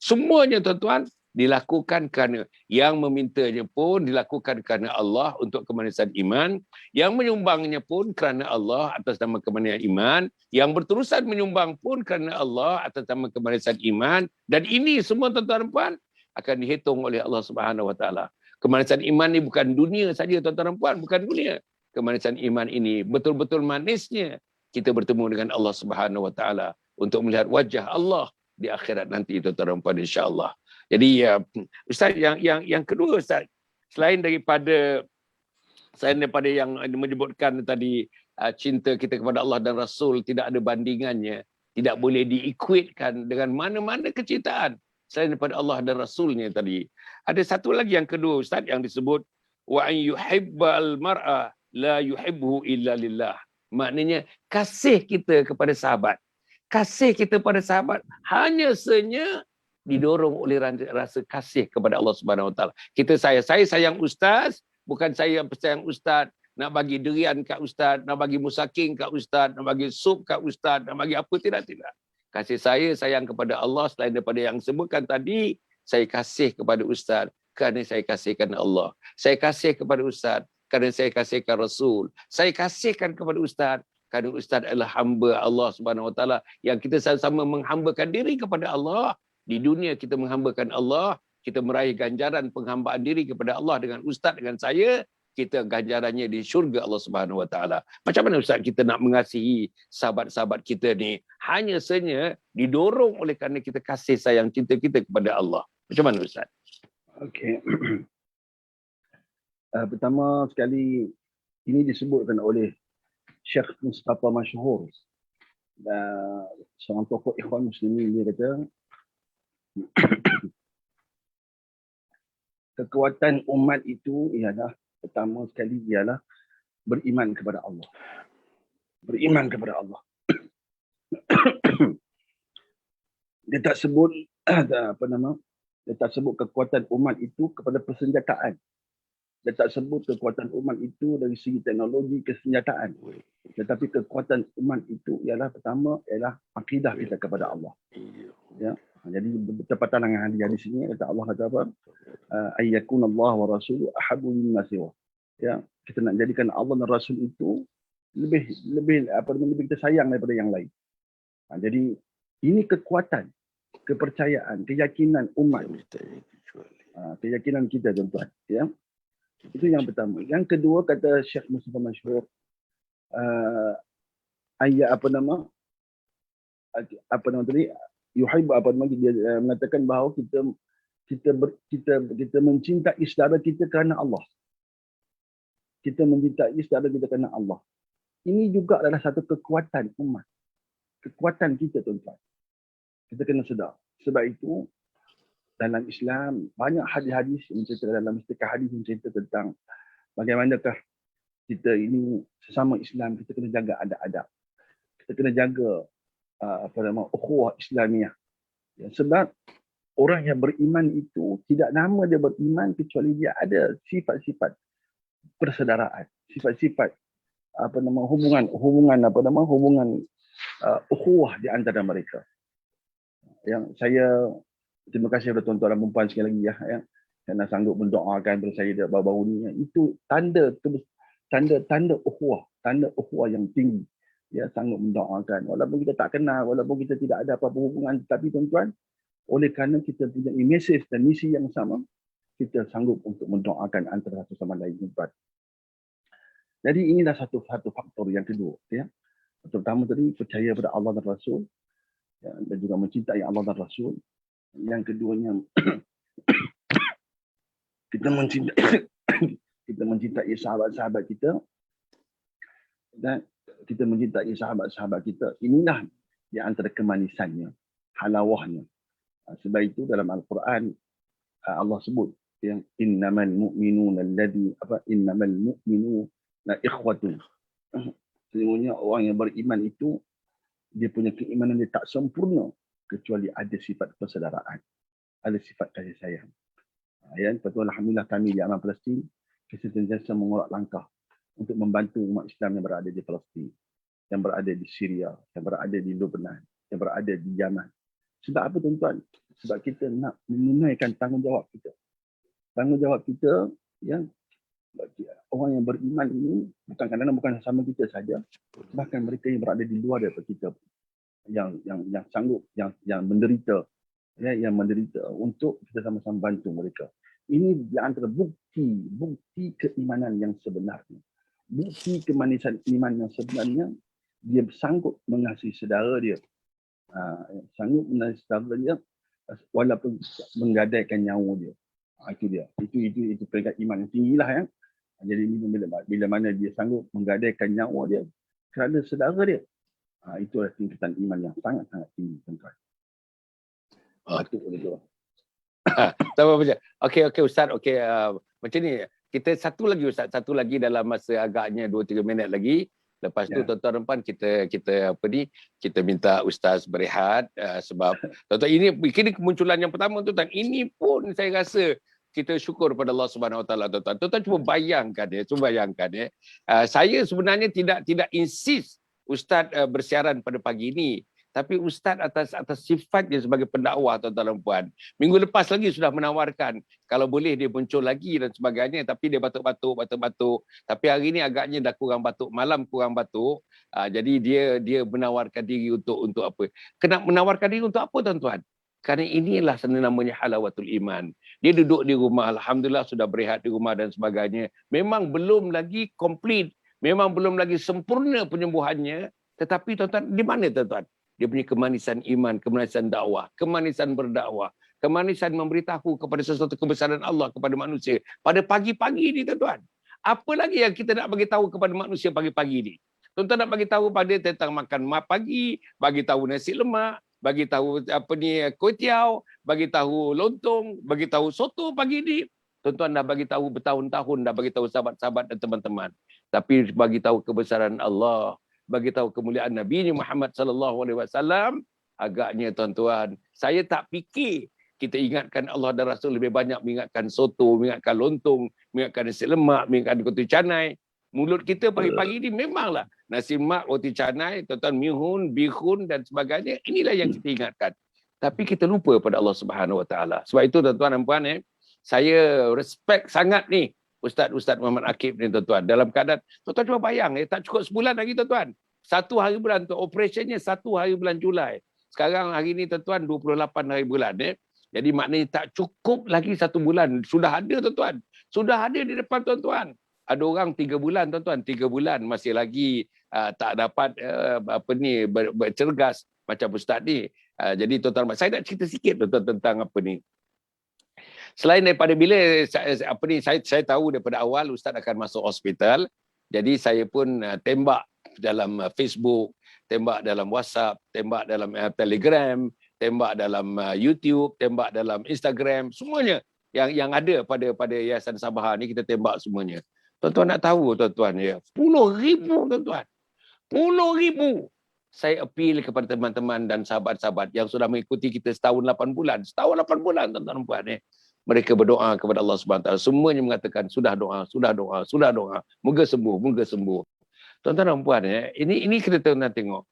Speaker 2: semuanya tuan-tuan dilakukan kerana yang memintanya pun dilakukan kerana Allah untuk kemanisan iman, yang menyumbangnya pun kerana Allah atas nama kemanisan iman, yang berterusan menyumbang pun kerana Allah atas nama kemanisan iman, dan ini semua tuan-tuan dan puan akan dihitung oleh Allah Subhanahu Wa Taala. Kemanisan iman ni bukan dunia saja tuan-tuan dan puan, bukan dunia. Kemanisan iman ini betul-betul manisnya kita bertemu dengan Allah Subhanahu Wa Taala untuk melihat wajah Allah di akhirat nanti tuan-tuan dan puan, insya-Allah. Jadi Ustaz, yang kedua Ustaz, selain daripada yang menyebutkan tadi cinta kita kepada Allah dan Rasul tidak ada bandingannya, tidak boleh diikuitkan dengan mana-mana kecintaan selain daripada Allah dan Rasulnya tadi. Ada satu lagi yang kedua Ustaz yang disebut wa an yuhibbal mar'a la yuhibbuhu illa lillah. Maknanya kasih kita kepada sahabat. Kasih kita pada sahabat hanya didorong oleh rasa kasih kepada Allah Subhanahu Wa Taala. Saya sayang ustaz, bukan saya sayang ustaz nak bagi durian kat ustaz, nak bagi musaking kat ustaz, nak bagi sup kat ustaz, nak bagi apa, tidak. Kasih saya sayang kepada Allah selain daripada yang sebutkan tadi. Saya kasih kepada ustaz kerana saya kasihkan Allah. Saya kasih kepada ustaz kerana saya kasihkan Rasul. Saya kasihkan kepada ustaz kerana ustaz adalah hamba Allah Subhanahu Wa Taala yang kita sama-sama menghambakan diri kepada Allah. Di dunia kita menghambakan Allah, kita meraih ganjaran penghambaan diri kepada Allah dengan ustaz, dengan saya, kita ganjarannya di syurga Allah Subhanahu Wa Taala. Macam mana ustaz kita nak mengasihi sahabat-sahabat kita ni? Hanya saja didorong oleh kerana kita kasih sayang cinta kita kepada Allah. Macam mana ustaz?
Speaker 3: Okey. Pertama sekali, ini disebutkan oleh Syekh Mustafa Masyhur, seorang tokoh ikhwan muslimin. Dia kata kekuatan umat itu ialah, pertama sekali ialah beriman kepada Allah. Beriman kepada Allah. Dia tak sebut dia tak sebut kekuatan umat itu kepada persenjataan. Dia tak sebut kekuatan umat itu dari segi teknologi kesenjataan. Tetapi kekuatan umat itu ialah, pertama ialah akidah kita kepada Allah. Ya. Jadi bertepatan dengan hadis ini, kata Allah kata apa? Ayyakun Allah wa rasuluhu ahabbu mimma siwa. Ya, kita nak jadikan Allah dan Rasul itu lebih kita sayang daripada yang lain. Jadi ini kekuatan, kepercayaan, keyakinan umat. Keyakinan kita, tuan-tuan. Ya. Itu yang pertama. Yang kedua, kata Syekh Mustafa Masyhur, dia mengatakan bahawa kita mencintai saudara kita kerana Allah. Kita mencintai saudara kita kerana Allah. Ini juga adalah satu kekuatan umat. Kekuatan kita, tuan-tuan. Kita kena sedar. Sebab itu dalam Islam banyak hadis-hadis yang cerita, dalam istiqah hadis yang cerita tentang bagaimanakah kita ini sesama Islam, kita kena jaga adab-adab. Kita kena jaga ukhuwah Islamiah. Ya, sebab orang yang beriman itu tidak nama dia beriman kecuali dia ada sifat-sifat persaudaraan, sifat-sifat hubungan ukhuwah di antara mereka. Yang saya terima kasih kepada tuan-tuan dan puan sekali lagi ya, kerana sanggup mendoakan kepada saya baru-baru ni. Itu tanda ukhuwah yang tinggi. Ya, sanggup mendoakan walaupun kita tak kenal, walaupun kita tidak ada apa-apa hubungan, tetapi tuan-tuan, oleh kerana kita punya mesej dan misi yang sama, kita sanggup untuk mendoakan antara satu sama lain, tuan. Jadi inilah satu faktor yang kedua, ya. Pertama tadi percaya pada Allah dan Rasul, ya, dan juga mencintai Allah dan Rasul. Yang keduanya kita mencintai sahabat-sahabat kita, dan kita mencintai sahabat-sahabat kita. Inilah di antara kemanisannya, halawahnya. Sebab itu dalam Al-Quran Allah sebut yang innamal mu'minuna ikhwatun. Sesungguhnya orang yang beriman itu, dia punya keimanan dia tak sempurna kecuali ada sifat persaudaraan, ada sifat kasih sayang. Ya, betul, alhamdulillah kami di Aman Palestin kita sentiasa mengorak langkah untuk membantu umat Islam yang berada di Palestin, yang berada di Syria, yang berada di Lebanon, yang berada di Yaman. Sebab apa, tuan-tuan? Sebab kita nak menunaikan tanggungjawab kita. Tanggungjawab kita, yang orang yang beriman ini bukan sama kita saja, bahkan mereka yang berada di luar daripada kita, yang sanggup, yang menderita, ya, yang menderita, untuk kita sama-sama bantu mereka. Ini di antara bukti keimanan yang sebenarnya. Bukti kemanisan iman yang sebenarnya, dia sanggup mengasihi saudara dia. Sanggup mengasihi saudara dia walaupun menggadaikan nyawa dia. Itu dia. Itu peringkat iman yang tinggilah, ya. Jadi bila mana dia sanggup menggadaikan nyawa dia kerana saudara dia, itulah tingkatan iman yang sangat-sangat tinggi, tuan-tuan. Itu boleh tu.
Speaker 2: Okey Ustaz, macam ni. Kita satu lagi Ustaz, satu lagi dalam masa agaknya 2-3 minit lagi. Lepas tu
Speaker 3: Ya.
Speaker 2: tuan-tuan dan puan, kita minta ustaz berehat sebab tuan-tuan ini kemunculan yang pertama tuan-tuan. Ini pun saya rasa kita syukur pada Allah Subhanahu Wa Taala tuan-tuan. Tuan-tuan cuba bayangkan ya. Saya sebenarnya tidak insist ustaz bersiaran pada pagi ini. Tapi ustaz atas sifatnya sebagai pendakwah tuan-tuan dan puan. Minggu lepas lagi sudah menawarkan kalau boleh dia muncul lagi dan sebagainya, tapi dia batuk-batuk. Tapi hari ini agaknya dah kurang batuk, malam kurang batuk. Jadi dia menawarkan diri untuk apa? Kena menawarkan diri untuk apa tuan-tuan? Kerana inilah namanya halawatul iman. Dia duduk di rumah, alhamdulillah sudah berehat di rumah dan sebagainya. Memang belum lagi komplit, memang belum lagi sempurna penyembuhannya, tetapi tuan-tuan, di mana tuan-tuan? Dia punya kemanisan iman, kemanisan dakwah, kemanisan berdakwah, kemanisan memberitahu kepada sesuatu kebesaran Allah kepada manusia pada pagi-pagi ini tuan-tuan. Apa lagi yang kita nak bagi tahu kepada manusia pagi-pagi ini? Tuan-tuan nak bagi tahu pada tentang makan pagi, bagi tahu nasi lemak, bagi tahu kuih tiaw, bagi tahu lontong, bagi tahu soto pagi ini. Tuan-tuan dah bagi tahu bertahun-tahun, dah bagi tahu sahabat-sahabat dan teman-teman. Tapi bagi tahu kebesaran Allah, bagi tahu kemuliaan Nabi Muhammad sallallahu alaihi wasallam, agaknya tuan-tuan, saya tak fikir kita ingatkan Allah dan Rasul lebih banyak mengingatkan soto, mengingatkan lontong, mengingatkan nasi lemak, mengingatkan roti canai. Mulut kita pagi-pagi ini memanglah nasi lemak, roti canai, tuan-tuan, mihun, bihun dan sebagainya, inilah yang kita ingatkan. Tapi kita lupa pada Allah Subhanahu Wa Taala. Sebab itu tuan-tuan dan puan, saya respect sangat ni Ustaz Muhammad Akib ni tuan-tuan. Dalam keadaan, tuan-tuan cuba bayang, tak cukup sebulan lagi tuan-tuan. 1 hari bulan tu, operationnya 1 hari bulan Julai. Sekarang hari ni tuan-tuan 28 hari bulan. Jadi maknanya tak cukup lagi 1 bulan. Sudah ada tuan-tuan. Sudah ada di depan tuan-tuan. Ada orang 3 bulan tuan-tuan. 3 bulan masih lagi tak dapat bercergas macam Ustaz ni. Jadi tuan-tuan, saya nak cerita sikit tuan-tuan tentang apa ni. Selain daripada bila saya tahu daripada awal Ustaz akan masuk hospital, jadi saya pun tembak dalam Facebook, tembak dalam WhatsApp, tembak dalam Telegram, tembak dalam YouTube, tembak dalam Instagram, semuanya yang ada pada Yayasan Sabaha ni kita tembak semuanya. Tuan-tuan nak tahu tuan-tuan ya, 10,000 tuan-tuan. 10,000. Saya appeal kepada teman-teman dan sahabat-sahabat yang sudah mengikuti kita setahun 8 bulan. Setahun 8 bulan tuan-tuan dan puan. Mereka berdoa kepada Allah SWT. Semuanya mengatakan sudah doa. Moga sembuh. Tuan-tuan dan puan, ini kita tengok.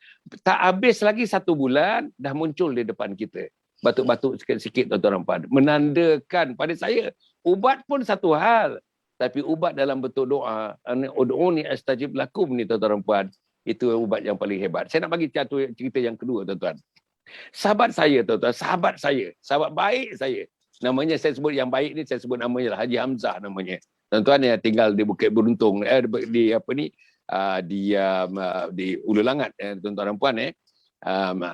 Speaker 2: Tak habis lagi 1 bulan, dah muncul di depan kita. Batuk-batuk sikit-sikit tuan-tuan dan puan. Menandakan pada saya, ubat pun satu hal. Tapi ubat dalam bentuk doa. Ud'uni astajib lakum ni tuan-tuan dan puan. Itu ubat yang paling hebat. Saya nak bagi cerita yang kedua tuan-tuan. Sahabat saya tuan-tuan, sahabat baik saya. Namanya saya sebut yang baik ni, saya sebut namanya lah Haji Hamzah namanya. Tuan-tuan yang tinggal di Bukit Beruntung, di Ulu Langat, tuan-tuan dan puan.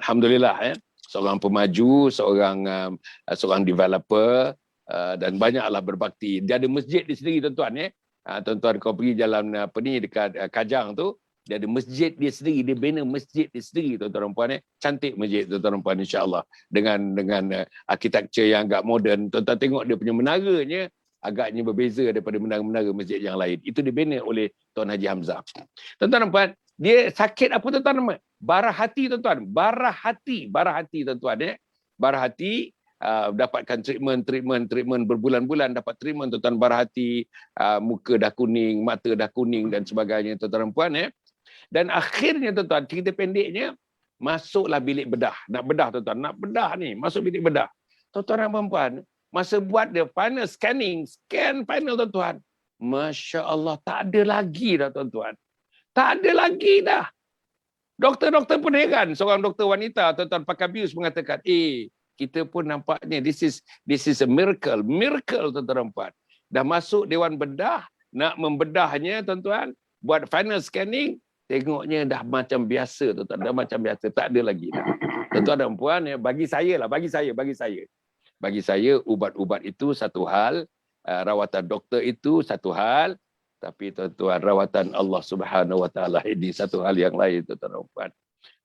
Speaker 2: Alhamdulillah, seorang pemaju, seorang developer, dan banyaklah berbakti. Dia ada masjid di sendiri tuan-tuan. Tuan-tuan kau pergi jalan dekat Kajang tu, dia ada masjid dia sendiri, dia bina masjid dia sendiri tuan-tuan dan puan. Cantik masjid tuan-tuan dan puan, insya-Allah, dengan arkitektur yang agak moden. Tuan-tuan tengok dia punya menaranya agaknya berbeza daripada menara-menara masjid yang lain. Itu dibina oleh Tuan Haji Hamzah. Tuan-tuan dan puan, dia sakit apa tuan-tuan? Barah hati tuan-tuan. Barah hati tuan-tuan. Barah hati, dapatkan treatment berbulan-bulan, dapat treatment tuan-tuan, barah hati, muka dah kuning, mata dah kuning dan sebagainya tuan-tuan dan puan. Dan akhirnya tuan-tuan, cerita pendeknya, masuklah bilik bedah. Nak bedah tuan-tuan, masuk bilik bedah. Tuan-tuan dan puan, masa buat dia final scan final tuan-tuan. Masya Allah, tak ada lagi dah tuan-tuan. Tak ada lagi dah. Doktor-doktor pun heran. Seorang doktor wanita, tuan-tuan, pakai bius mengatakan, kita pun nampaknya this is a miracle tuan-tuan dan puan. Dah masuk Dewan Bedah, nak membedahnya tuan-tuan, buat final scanning, tengoknya dah macam biasa tuan-tuan, dah macam biasa, tak ada lagi dah. Tuan-tuan dan puan, bagi saya ubat-ubat itu satu hal, rawatan doktor itu satu hal, tapi tuan-tuan, rawatan Allah Subhanahu Wa Taala ini satu hal yang lain tuan-tuan dan puan.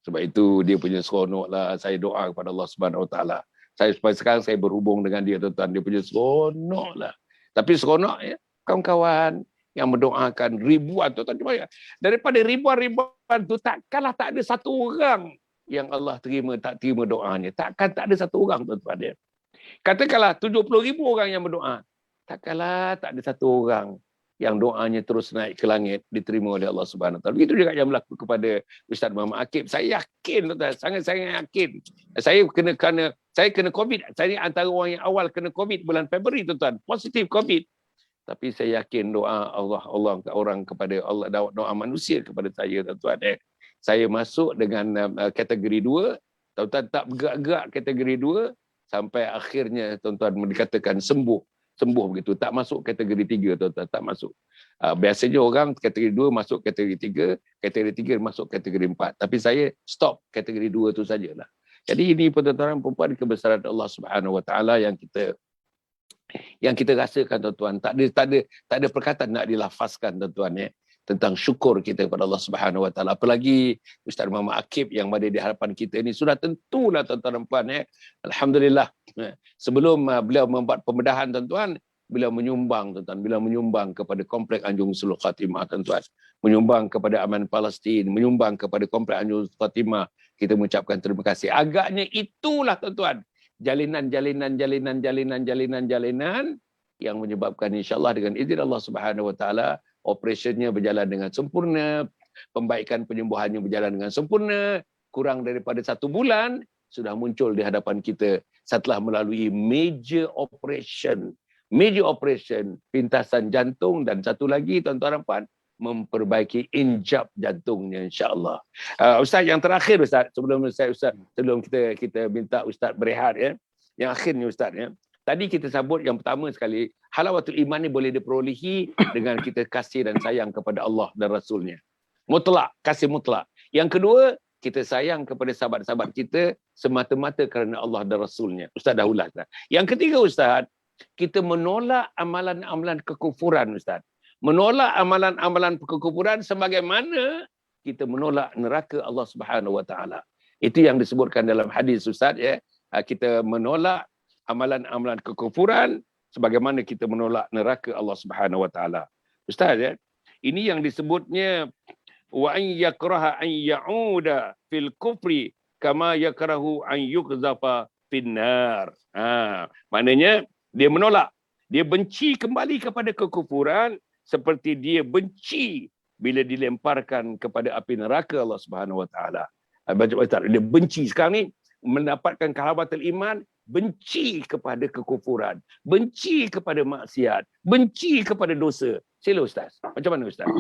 Speaker 2: Sebab itu dia punya seronoklah, saya doa kepada Allah Subhanahu Wa Taala. Sampai sekarang saya berhubung dengan dia tuan-tuan, dia punya seronoklah. Tapi seronok kawan-kawan, yang mendoakan ribuan, tuan-tuan. Daripada ribuan-ribuan tu, takkanlah tak ada satu orang yang Allah tak terima doanya. Takkan tak ada satu orang, tuan-tuan. Katakanlah 70,000 orang yang berdoa. Takkanlah tak ada satu orang yang doanya terus naik ke langit, diterima oleh Allah Subhanahu Wa Taala. Begitu juga yang berlaku kepada Ustaz Muhammad Akib. Saya yakin, tuan-tuan, sangat-sangat yakin. Saya kena COVID. Saya antara orang yang awal kena COVID bulan Februari, tuan-tuan. Positif COVID. Tapi saya yakin doa orang kepada Allah, doa manusia kepada saya, tuan-tuan. Saya masuk dengan kategori 2, tuan-tuan, tak bergerak-gerak kategori 2 sampai akhirnya, tuan-tuan, dikatakan sembuh begitu. Tak masuk kategori 3, tuan-tuan, tak masuk. Biasanya orang kategori 2 masuk kategori 3, kategori 3 masuk kategori 4. Tapi saya stop kategori 2 tu sajalah. Jadi ini, tuan-tuan perempuan, kebesaran Allah Subhanahu Wa Taala yang kita rasakan, tuan-tuan. Tak ada perkataan nak dilafazkan, tuan-tuan, tentang syukur kita kepada Allah Subhanahu Wa Taala. Apalagi Ustaz Muhammad Akib yang berada di hadapan kita ini, sudah tentulah, tuan-tuan dan puan, alhamdulillah, sebelum beliau membuat pembedahan, tuan-tuan, beliau menyumbang, tuan-tuan, beliau menyumbang kepada Komplek Anjung Sulul Khatimah, tuan-tuan, menyumbang kepada Aman Palestin, menyumbang kepada Komplek Anjung Sulul Khatimah. Kita mengucapkan terima kasih. Agaknya itulah, tuan-tuan, jalinan yang menyebabkan, insya-Allah, dengan izin Allah Subhanahu Wa Taala, operasionnya berjalan dengan sempurna, pembaikan penyembuhannya berjalan dengan sempurna. Kurang daripada 1 bulan sudah muncul di hadapan kita setelah melalui major operation, pintasan jantung, dan satu lagi, tuan-tuan dan puan, memperbaiki injap jantungnya, insya-Allah. Ustaz, yang terakhir, Ustaz, sebelum kita minta Ustaz berehat, yang akhirnya, Ustaz, tadi kita sebut yang pertama sekali, halawatul iman ni boleh diperolehi dengan kita kasih dan sayang kepada Allah dan Rasulnya. Mutlak, kasih mutlak. Yang kedua, kita sayang kepada sahabat-sahabat kita semata-mata kerana Allah dan Rasulnya. Ustaz dah ulas. Yang ketiga, Ustaz, kita menolak amalan-amalan kekufuran, Ustaz. Menolak amalan-amalan kekufuran sebagaimana kita menolak neraka Allah Subhanahu Wa Taala. Itu yang disebutkan dalam hadis, Ustaz. Kita menolak amalan-amalan kekufuran sebagaimana kita menolak neraka Allah Subhanahu Wa Taala. Ustaz, ini yang disebutnya wa an yakraha an ya'uda fil kufri kama yakrahu an yuqzafa finnar. Maknanya dia menolak, dia benci kembali kepada kekufuran seperti dia benci bila dilemparkan kepada api neraka Allah Subhanahu Wa Taala. Dia benci sekarang ni mendapatkan kehalawatul iman, benci kepada kekufuran, benci kepada maksiat, benci kepada dosa. Sila, Ustaz. Macam mana, Ustaz?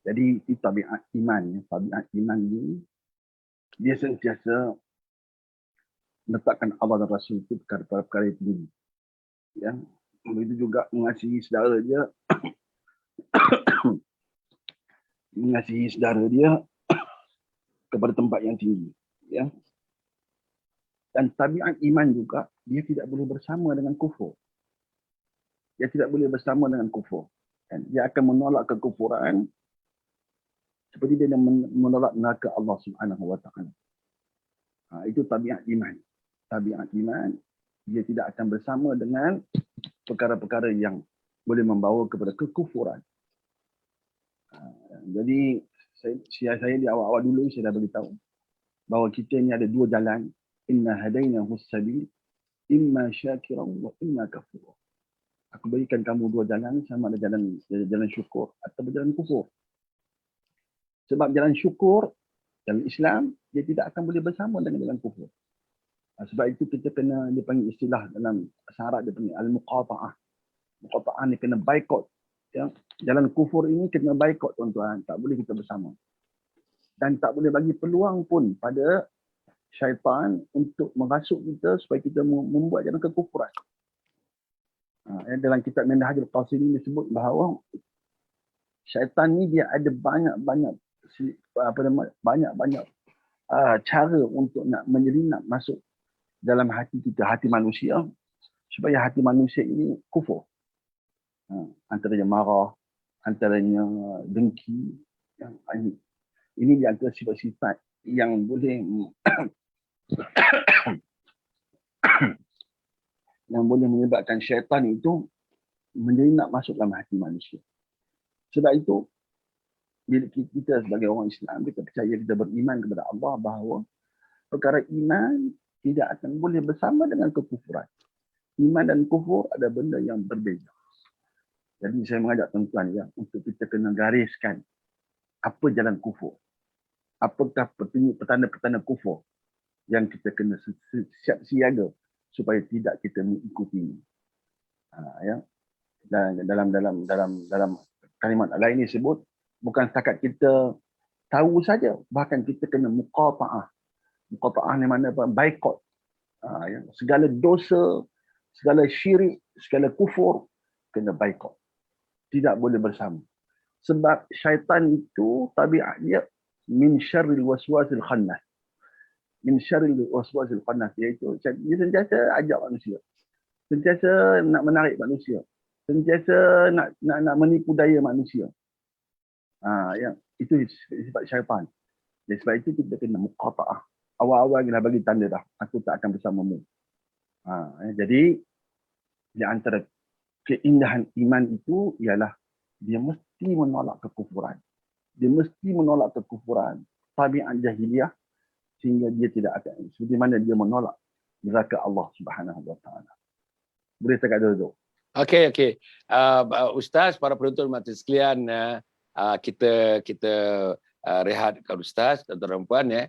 Speaker 3: Jadi tabiat iman ni dia sentiasa meletakkan Allah dan Rasul itu perkara-perkara yang tinggi. Ya, begitu juga mengasihi saudara dia, mengasihi saudara dia kepada tempat yang tinggi. Ya. Dan tabiat iman juga, dia tidak boleh bersama dengan kufur. Dia tidak boleh bersama dengan kufur. Dan dia akan menolak kekufuran seperti dia menolak neraka Allah Subhanahu Wa Taala. Itu tabiat iman. Tabiat iman, dia tidak akan bersama dengan perkara-perkara yang boleh membawa kepada kekufuran. Jadi saya di awal-awal dulu saya dah beritahu bahawa kita ni ada 2 jalan. Inna hadainahu as-sabil imma syakiran wa imma kafura. Aku berikan kamu 2 jalan, sama ada jalan syukur atau jalan kufur. Sebab jalan syukur dalam Islam dia tidak akan boleh bersama dengan jalan kufur. Sebab itu kita kena, dia panggil istilah dalam bahasa Arab, dia panggil al-muqata'ah. Muqata'ah ni kena boycott. Ya. Jalan kufur ini kena boycott, tuan-tuan. Tak boleh kita bersama. Dan tak boleh bagi peluang pun pada syaitan untuk merasuk kita supaya kita membuat jalan kekufuran. Dalam kitab Minhajul Qasidin disebut bahawa syaitan ni dia ada banyak cara untuk nak menyelinap masuk dalam hati kita, hati manusia, supaya hati manusia ini kufur. Antaranya marah, antaranya dengki. Ini di antara sifat-sifat yang boleh yang boleh menyebabkan syaitan itu menjadi nak masuk dalam hati manusia. Sebab itu, bila kita sebagai orang Islam, kita percaya, kita beriman kepada Allah bahawa perkara iman tidak akan boleh bersama dengan kekufuran. Iman dan kufur ada benda yang berbeza. Jadi saya mengajak tuan-tuan ya, untuk kita kena gariskan apa jalan kufur. Apakah petanda-petanda kufur yang kita kena siap siaga supaya tidak kita mengikuti. Ya. Dan dalam kalimat lain disebut, bukan setakat kita tahu saja, bahkan kita kena muqata'ah. Muqata'ah ni mana apa? Baikot. Ya. Segala dosa, segala syirik, segala kufur, kena baikot. Tidak boleh bersama. Sebab syaitan itu tabiat dia min syarril waswasil khannas. Min syarril waswasil khannas, iaitu dia sentiasa ajak manusia. Sentiasa nak menarik manusia. Sentiasa nak menipu daya manusia. Ya, itu sifat syaitan. Jadi sebab itu kita kena muqata'ah. Awal-awal kita bagi tanda dah, aku tak akan bersamamu. Jadi di antara keindahan iman itu ialah dia mesti menolak kekufuran. Dia mesti menolak kekufuran, tabiat jahiliyah, sehingga dia tidak akan, seperti mana dia menolak neraka Allah Subhanahu Wa Taala. Boleh cakap dulu.
Speaker 2: Okey. Ustaz, para penonton mata sekalian, kita rehatkan Ustaz, tuan-tuan dan puan ya.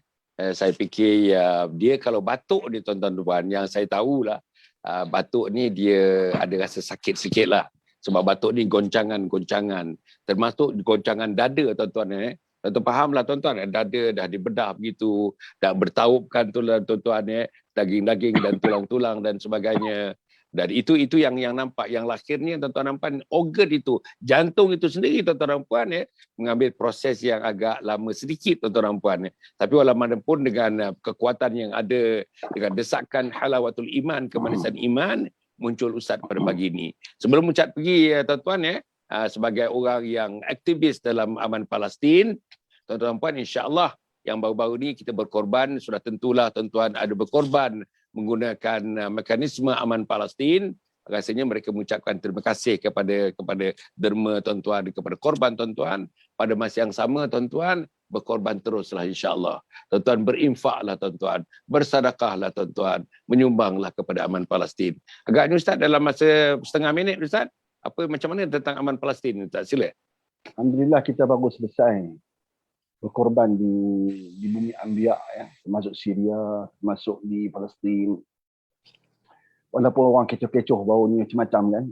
Speaker 2: Saya fikir dia kalau batuk ni tuan-tuan dan puan, yang saya tahulah batuk ni dia ada rasa sakit sikit lah. Sebab batuk ni goncangan, termasuk goncangan dada tuan-tuan. Tuan-tuan fahamlah tuan-tuan, dada dah dibedah begitu, dah bertaubkan tuan-tuan, daging-daging dan tulang-tulang dan sebagainya. Dan itu yang nampak, yang lahirnya tuan-tuan nampak, organ itu, jantung itu sendiri tuan-tuan dan puan mengambil proses yang agak lama sedikit tuan-tuan dan puan. Tapi walaupun dengan kekuatan yang ada, dengan desakan halawatul iman, kemanisan iman, muncul Ustaz pada pagi ini. Sebelum Ustaz pergi tuan-tuan sebagai orang yang aktivis dalam aman Palestin, tuan-tuan dan puan, insya-Allah yang baru-baru ni kita berkorban, sudah tentulah tuan-tuan ada berkorban menggunakan mekanisme aman Palestin. Rasanya mereka mengucapkan terima kasih kepada derma tuan-tuan, kepada korban tuan-tuan. Pada masa yang sama tuan-tuan, berkorban teruslah insya-Allah. Tuan-tuan berinfaklah tuan-tuan, bersedekahlah tuan-tuan, menyumbanglah kepada aman Palestin. Agaknya Ustaz dalam masa setengah minit Ustaz, macam mana tentang aman Palestin Ustaz? Sila.
Speaker 3: Alhamdulillah kita baru selesai berkorban di bumi Anbiya ya, termasuk Syria, termasuk di Palestin. Walaupun orang kecoh-kecoh bau ni macam-macam kan,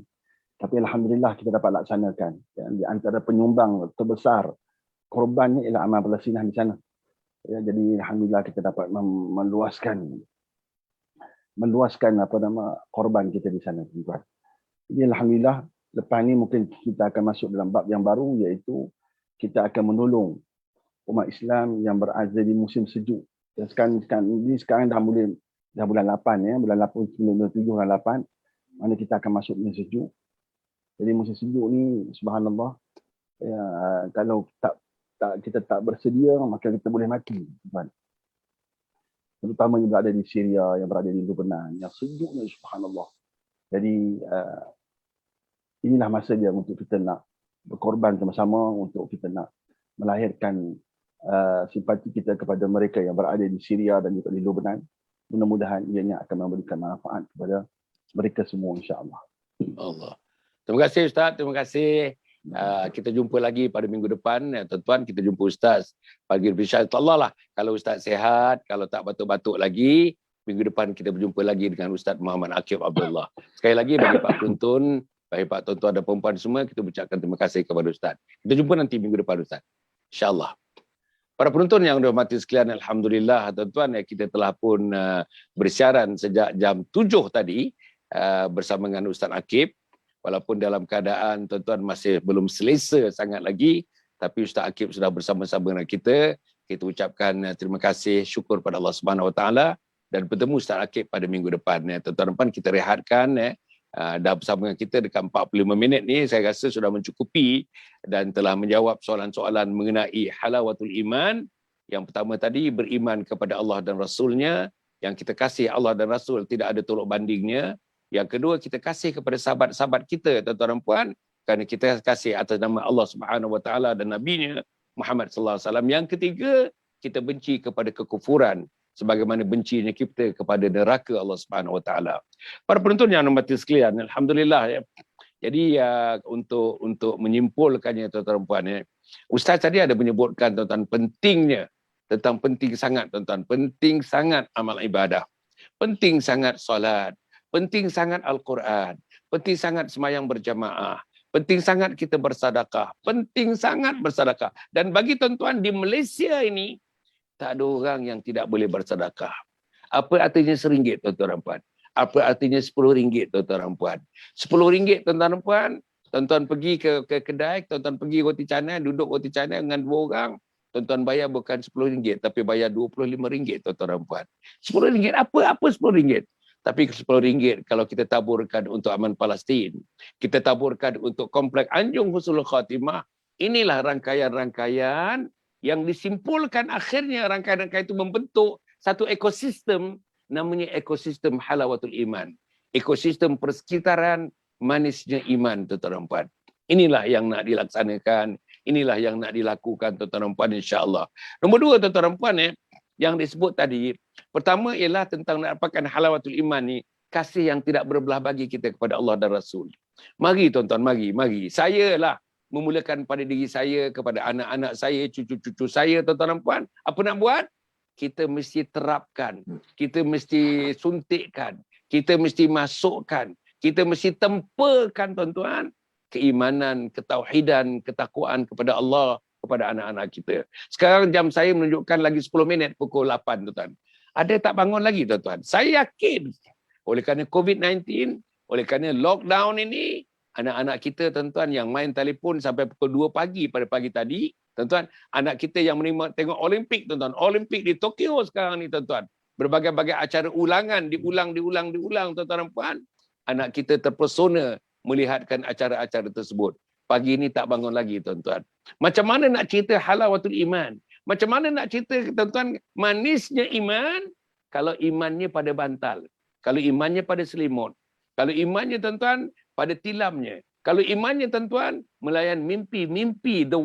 Speaker 3: tapi alhamdulillah kita dapat laksanakan. Ya, di antara penyumbang terbesar korbannya ialah amal Palestin di sana. Ya, jadi alhamdulillah kita dapat meluaskan korban kita di sana tuan. Jadi alhamdulillah lepas ni mungkin kita akan masuk dalam bab yang baru, iaitu kita akan menolong umat Islam yang berada di musim sejuk. Dan sekarang dah bulan 8 ya, bulan 8, 9, 7, bulan 8, mana kita akan masuk musim sejuk. Jadi musim sejuk ni subhanallah, ya, kalau kita tak bersedia maka kita boleh mati, tuan. Terutama yang berada di Syria, yang berada di Lebanon, yang sejuknya subhanallah. Jadi inilah masa dia untuk kita nak berkorban sama-sama, untuk kita nak melahirkan simpati kita kepada mereka yang berada di Syria dan juga di Lebanon. Mudah-mudahan ianya akan memberikan manfaat kepada mereka semua insya-Allah.
Speaker 2: Allah. Terima kasih Ustaz, terima kasih. Kita jumpa lagi pada minggu depan tuan-tuan. Kita jumpa Ustaz pagi insya-Allah lah. Kalau Ustaz sihat, kalau tak batuk-batuk lagi, minggu depan kita berjumpa lagi dengan Ustaz Muhammad Aqib Abdullah. Sekali lagi bagi Pak Tuntun, bagi Pak tuan-tuan dan perempuan semua, kita ucapkan terima kasih kepada Ustaz. Kita jumpa nanti minggu depan Ustaz, insya-Allah. Para penonton yang dirahmati sekalian, alhamdulillah tuan-tuan, kita telah pun bersiaran sejak jam 7 tadi bersama dengan Ustaz Aqib. Walaupun dalam keadaan tuan-tuan masih belum selesa sangat lagi, tapi Ustaz Aqib sudah bersama-sama dengan kita. Kita ucapkan terima kasih, syukur pada Allah Subhanahu Wa Taala, dan bertemu Ustaz Aqib pada minggu depan. Tuan-tuan, kita rehatkan dah bersama dengan kita dekat 45 minit ni, saya rasa sudah mencukupi dan telah menjawab soalan-soalan mengenai halawatul iman. Yang pertama tadi, beriman kepada Allah dan Rasulnya, yang kita kasih Allah dan Rasul, tidak ada tolak bandingnya. Yang kedua, kita kasih kepada sahabat-sahabat kita, tuan-tuan dan puan, kerana kita kasih atas nama Allah Subhanahu Wa Taala dan Nabi-Nya Muhammad sallallahu alaihi wasallam. Yang ketiga, kita benci kepada kekufuran sebagaimana bencinya kita kepada neraka Allah Subhanahu Wa Taala. Para penonton yang hormati sekalian, alhamdulillah ya. Jadi untuk menyimpulkannya tuan-tuan dan puan ya. Ustaz tadi ada menyebutkan tentang pentingnya, tentang penting sangat tuan-tuan, penting sangat amal ibadah. Penting sangat solat, penting sangat Al-Quran, penting sangat sembahyang berjamaah, penting sangat kita bersedekah, penting sangat bersedekah. Dan bagi tuan-tuan di Malaysia ini, tak ada orang yang tidak boleh bersedekah. Apa artinya RM1 tuan-tuan dan puan? Apa artinya RM10 tuan-tuan dan puan? RM10 tuan-tuan dan puan, tuan-tuan pergi ke kedai, tuan-tuan pergi roti canai, duduk roti canai dengan 2 orang, tuan-tuan bayar bukan RM10 tapi bayar RM25 tuan-tuan dan puan. RM10 apa RM10? Tapi RM10 kalau kita taburkan untuk aman Palestin, kita taburkan untuk komplek Anjung Husnul Khatimah, inilah rangkaian-rangkaian yang disimpulkan akhirnya rangkaian-rangkaian itu membentuk satu ekosistem, namanya ekosistem halawatul iman. Ekosistem persekitaran manisnya iman, tuan-tuan dan puan. Inilah yang nak dilaksanakan, inilah yang nak dilakukan, tuan-tuan dan puan, insya-Allah. Nombor 2, tuan-tuan dan puan, yang disebut tadi, pertama ialah tentang nak dapatkan halawatul iman ni, kasih yang tidak berbelah bagi kita kepada Allah dan Rasul. Mari tuan-tuan, mari. Saya lah memulakan pada diri saya, kepada anak-anak saya, cucu-cucu saya, tuan-tuan dan puan. Apa nak buat? Kita mesti terapkan, kita mesti suntikkan, kita mesti masukkan, kita mesti tempakan tuan-tuan keimanan, ketauhidan, ketakwaan kepada Allah kepada anak-anak kita. Sekarang jam saya menunjukkan lagi 10 minit pukul 8 tuan-tuan. Ada tak bangun lagi tuan-tuan? Saya yakin oleh kerana COVID-19, oleh kerana lockdown ini, anak-anak kita tuan-tuan yang main telefon sampai pukul 2 pagi pada pagi tadi, tuan-tuan, anak kita yang tengok Olimpik tuan-tuan, Olimpik di Tokyo sekarang ni tuan-tuan. Berbagai-bagai acara ulangan, diulang tuan-tuan dan puan. Anak kita terpesona melihatkan acara-acara tersebut. Pagi ini tak bangun lagi tuan-tuan. Macam mana nak cerita halawatul iman? Macam mana nak cerita tuan-tuan manisnya iman kalau imannya pada bantal, kalau imannya pada selimut, kalau imannya tuan-tuan pada tilamnya, kalau imannya tuan-tuan melayan mimpi, the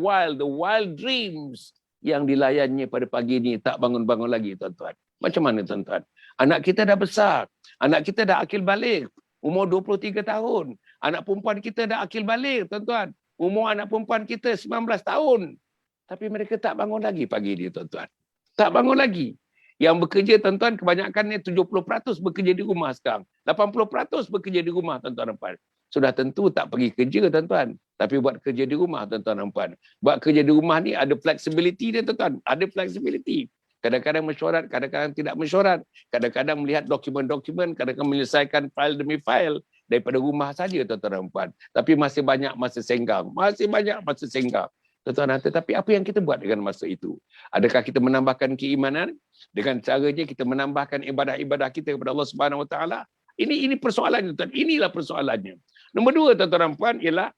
Speaker 2: wild dreams yang dilayannya pada pagi ini tak bangun-bangun lagi tuan-tuan. Macam mana tuan-tuan? Anak kita dah besar, anak kita dah akil balik, umur 23 tahun. Anak perempuan kita dah akil balik tuan-tuan. Umur anak perempuan kita 19 tahun. Tapi mereka tak bangun lagi pagi ini tuan-tuan. Tak bangun lagi. Yang bekerja tuan-tuan kebanyakannya 70% bekerja di rumah sekarang. 80% bekerja di rumah tuan-tuan dan puan. Sudah tentu tak pergi kerja tuan-tuan. Tapi buat kerja di rumah tuan-tuan dan puan. Buat kerja di rumah ni ada flexibility dia tuan-tuan. Ada flexibility. Kadang-kadang mesyuarat, kadang-kadang tidak mesyuarat. Kadang-kadang melihat dokumen-dokumen, kadang-kadang menyelesaikan file demi file daripada rumah saja tuan-tuan dan puan. Tapi masih banyak masa senggang. Masih banyak masa senggang. Tuan-tuan, tetapi apa yang kita buat dengan masa itu? Adakah kita menambahkan keimanan? Dengan caranya kita menambahkan ibadah-ibadah kita kepada Allah Subhanahu Wa Taala? Ini persoalannya tuan. Inilah persoalannya. Nombor 2 tuan-tuan dan puan ialah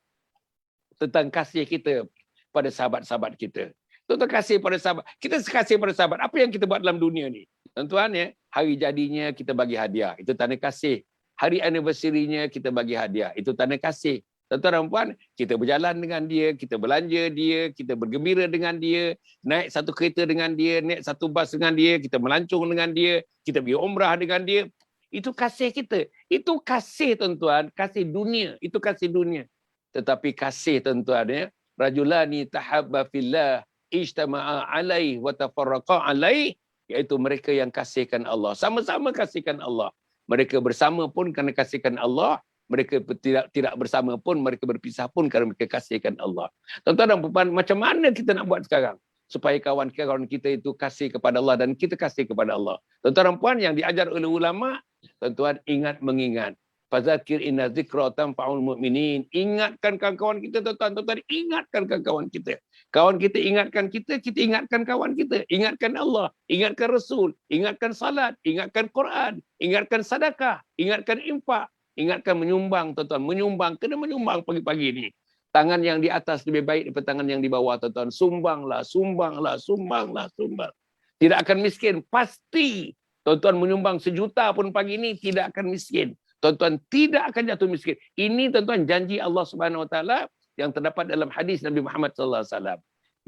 Speaker 2: tentang kasih kita pada sahabat-sahabat kita. Tuan-tuan kasih pada sahabat. Kita kasih pada sahabat. Apa yang kita buat dalam dunia ni? Tuan-tuan ya, hari jadinya kita bagi hadiah. Itu tanda kasih. Hari anniversary-nya kita bagi hadiah. Itu tanda kasih. Tuan-tuan dan puan, kita berjalan dengan dia, kita belanja dia, kita bergembira dengan dia, naik satu kereta dengan dia, naik satu bas dengan dia, kita melancong dengan dia, kita pergi umrah dengan dia. Itu kasih kita. Itu kasih tuan-tuan, kasih dunia. Itu kasih dunia. Tetapi kasih tuan-tuan ya, rajulani tahabba fillah ijtama'a alaih wa tafarraqa alaih, iaitu mereka yang kasihkan Allah. Sama-sama kasihkan Allah. Mereka bersama pun kerana kasihkan Allah. Mereka tidak bersama pun, mereka berpisah pun kerana mereka kasihkan Allah. Tuan-tuan dan puan, macam mana kita nak buat sekarang? Supaya kawan-kawan kita itu kasih kepada Allah dan kita kasih kepada Allah. Tuan-tuan dan puan, yang diajar oleh ulama, tuan-tuan ingat mengingat. Fazakir inna zikra tanfa'ul mu'minin. Ingatkan kawan-kawan kita tuan-tuan. Tuan-tuan ingatkan kawan-kawan kita. Kawan kita ingatkan kita ingatkan kawan kita. Ingatkan Allah, ingatkan Rasul, ingatkan salat, ingatkan Quran, ingatkan sedekah, ingatkan infak. Ingatkan menyumbang, tuan-tuan. Menyumbang. Kena menyumbang pagi-pagi ni. Tangan yang di atas lebih baik daripada tangan yang di bawah, tuan-tuan. Sumbanglah, sumbanglah, sumbanglah, sumbang. Tidak akan miskin. Pasti. Tuan-tuan menyumbang 1 juta pun pagi ni tidak akan miskin. tuan-tuan tidak akan jatuh miskin. Ini tuan-tuan janji Allah Subhanahu Wa Taala yang terdapat dalam hadis Nabi Muhammad sallallahu alaihi wasallam.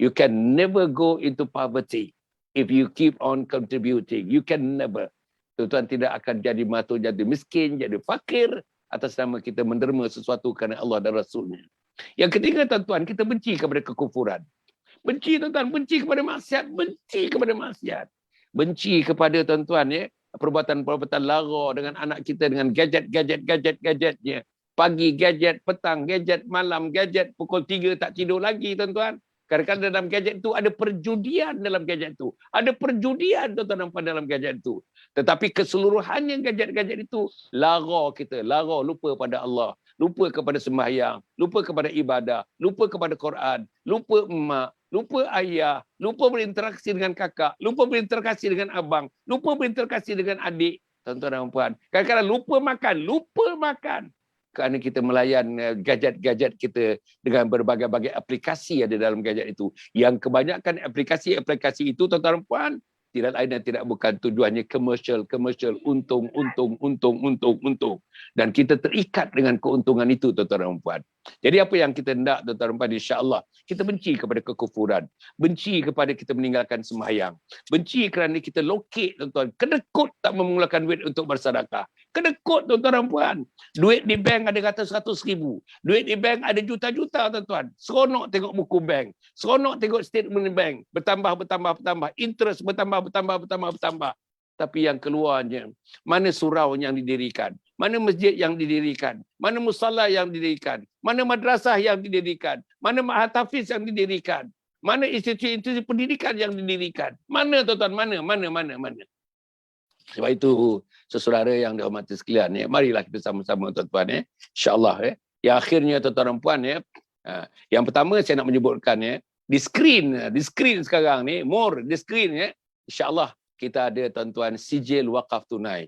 Speaker 2: You can never go into poverty if you keep on contributing. You can never. Tuan-tuan tidak akan jadi miskin, jadi fakir atas nama kita menderma sesuatu kerana Allah dan Rasulnya. Yang ketiga tuan-tuan, kita benci kepada kekufuran. Benci tuan-tuan, benci kepada maksiat, benci kepada maksiat. Benci kepada tuan-tuan ya, perbuatan-perbuatan lara dengan anak kita dengan gadget-gadgetnya. Pagi gadget, petang gadget, malam gadget, pukul 3 tak tidur lagi tuan-tuan. Kadang-kadang dalam gadget tu ada perjudian dalam gadget tu. Ada perjudian tuan-tuan dalam gadget tu. Tetapi keseluruhannya gadget-gadget itu lara kita, lara lupa pada Allah, lupa kepada sembahyang, lupa kepada ibadah, lupa kepada Quran, lupa emak, lupa ayah, lupa berinteraksi dengan kakak, lupa berinteraksi dengan abang, lupa berinteraksi dengan adik, tuan-tuan dan puan. Kadang-kadang lupa makan. Kerana kita melayan gadget-gadget kita dengan berbagai-bagai aplikasi ada dalam gadget itu. Yang kebanyakan aplikasi-aplikasi itu, tuan-tuan dan puan, tidak lain dan tidak bukan tujuannya komersial, untung. Dan kita terikat dengan keuntungan itu, tuan-tuan dan puan. Jadi apa yang kita hendak, tuan-tuan dan puan, insya-Allah, kita benci kepada kekufuran, benci kepada kita meninggalkan sembahyang, benci kerana kita lokek, tuan-tuan, kedekut tak mengeluarkan duit untuk bersedekah. Kedekut, tuan-tuan dan puan. Duit di bank ada ratus-ratus ribu. Duit di bank ada juta-juta, tuan-tuan. Seronok tengok buku bank. Seronok tengok statement bank. Bertambah. Interest bertambah. Tapi yang keluarnya, mana surau yang didirikan? Mana masjid yang didirikan? Mana musalla yang didirikan? Mana madrasah yang didirikan? Mana ma'had tahfiz yang didirikan? Mana institusi pendidikan yang didirikan? Mana, tuan-tuan? Mana? Sebab itu, saudara yang dihormati sekalian, ya, marilah kita sama-sama, tuan-tuan, insya-Allah. Yang akhirnya, tuan-tuan dan puan, yang pertama saya nak menyebutkan, di screen sekarang ni, di screen, insya-Allah kita ada, tuan-tuan, sijil wakaf tunai.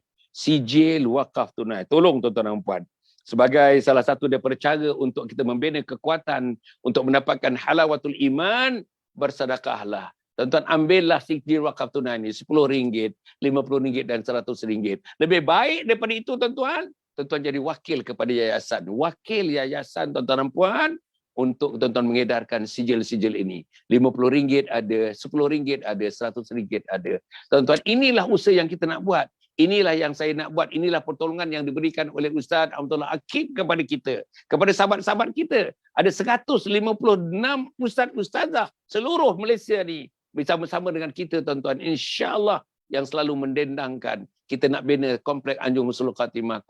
Speaker 2: Tolong, tuan-tuan dan puan, sebagai salah satu daripada cara untuk kita membina kekuatan untuk mendapatkan halawatul iman, bersedekahlah. Tuan-tuan, ambillah sijil wakaf tunai ni, RM10, RM50 dan RM100. Lebih baik daripada itu, tuan-tuan jadi wakil kepada yayasan. Tuan-tuan dan puan, untuk tuan-tuan mengedarkan sijil-sijil ini. RM50 ada, RM10 ada, RM100 ada. Tuan-tuan, inilah usaha yang kita nak buat. Inilah yang saya nak buat. Inilah pertolongan yang diberikan oleh Ustaz Abdullah Akib kepada kita. Kepada sahabat-sahabat kita. Ada 156 ustaz-ustazah seluruh Malaysia ni. Bersama-sama dengan kita, tuan-tuan. InsyaAllah yang selalu mendendangkan. Kita nak bina komplek Anjung Husnul Khatimah.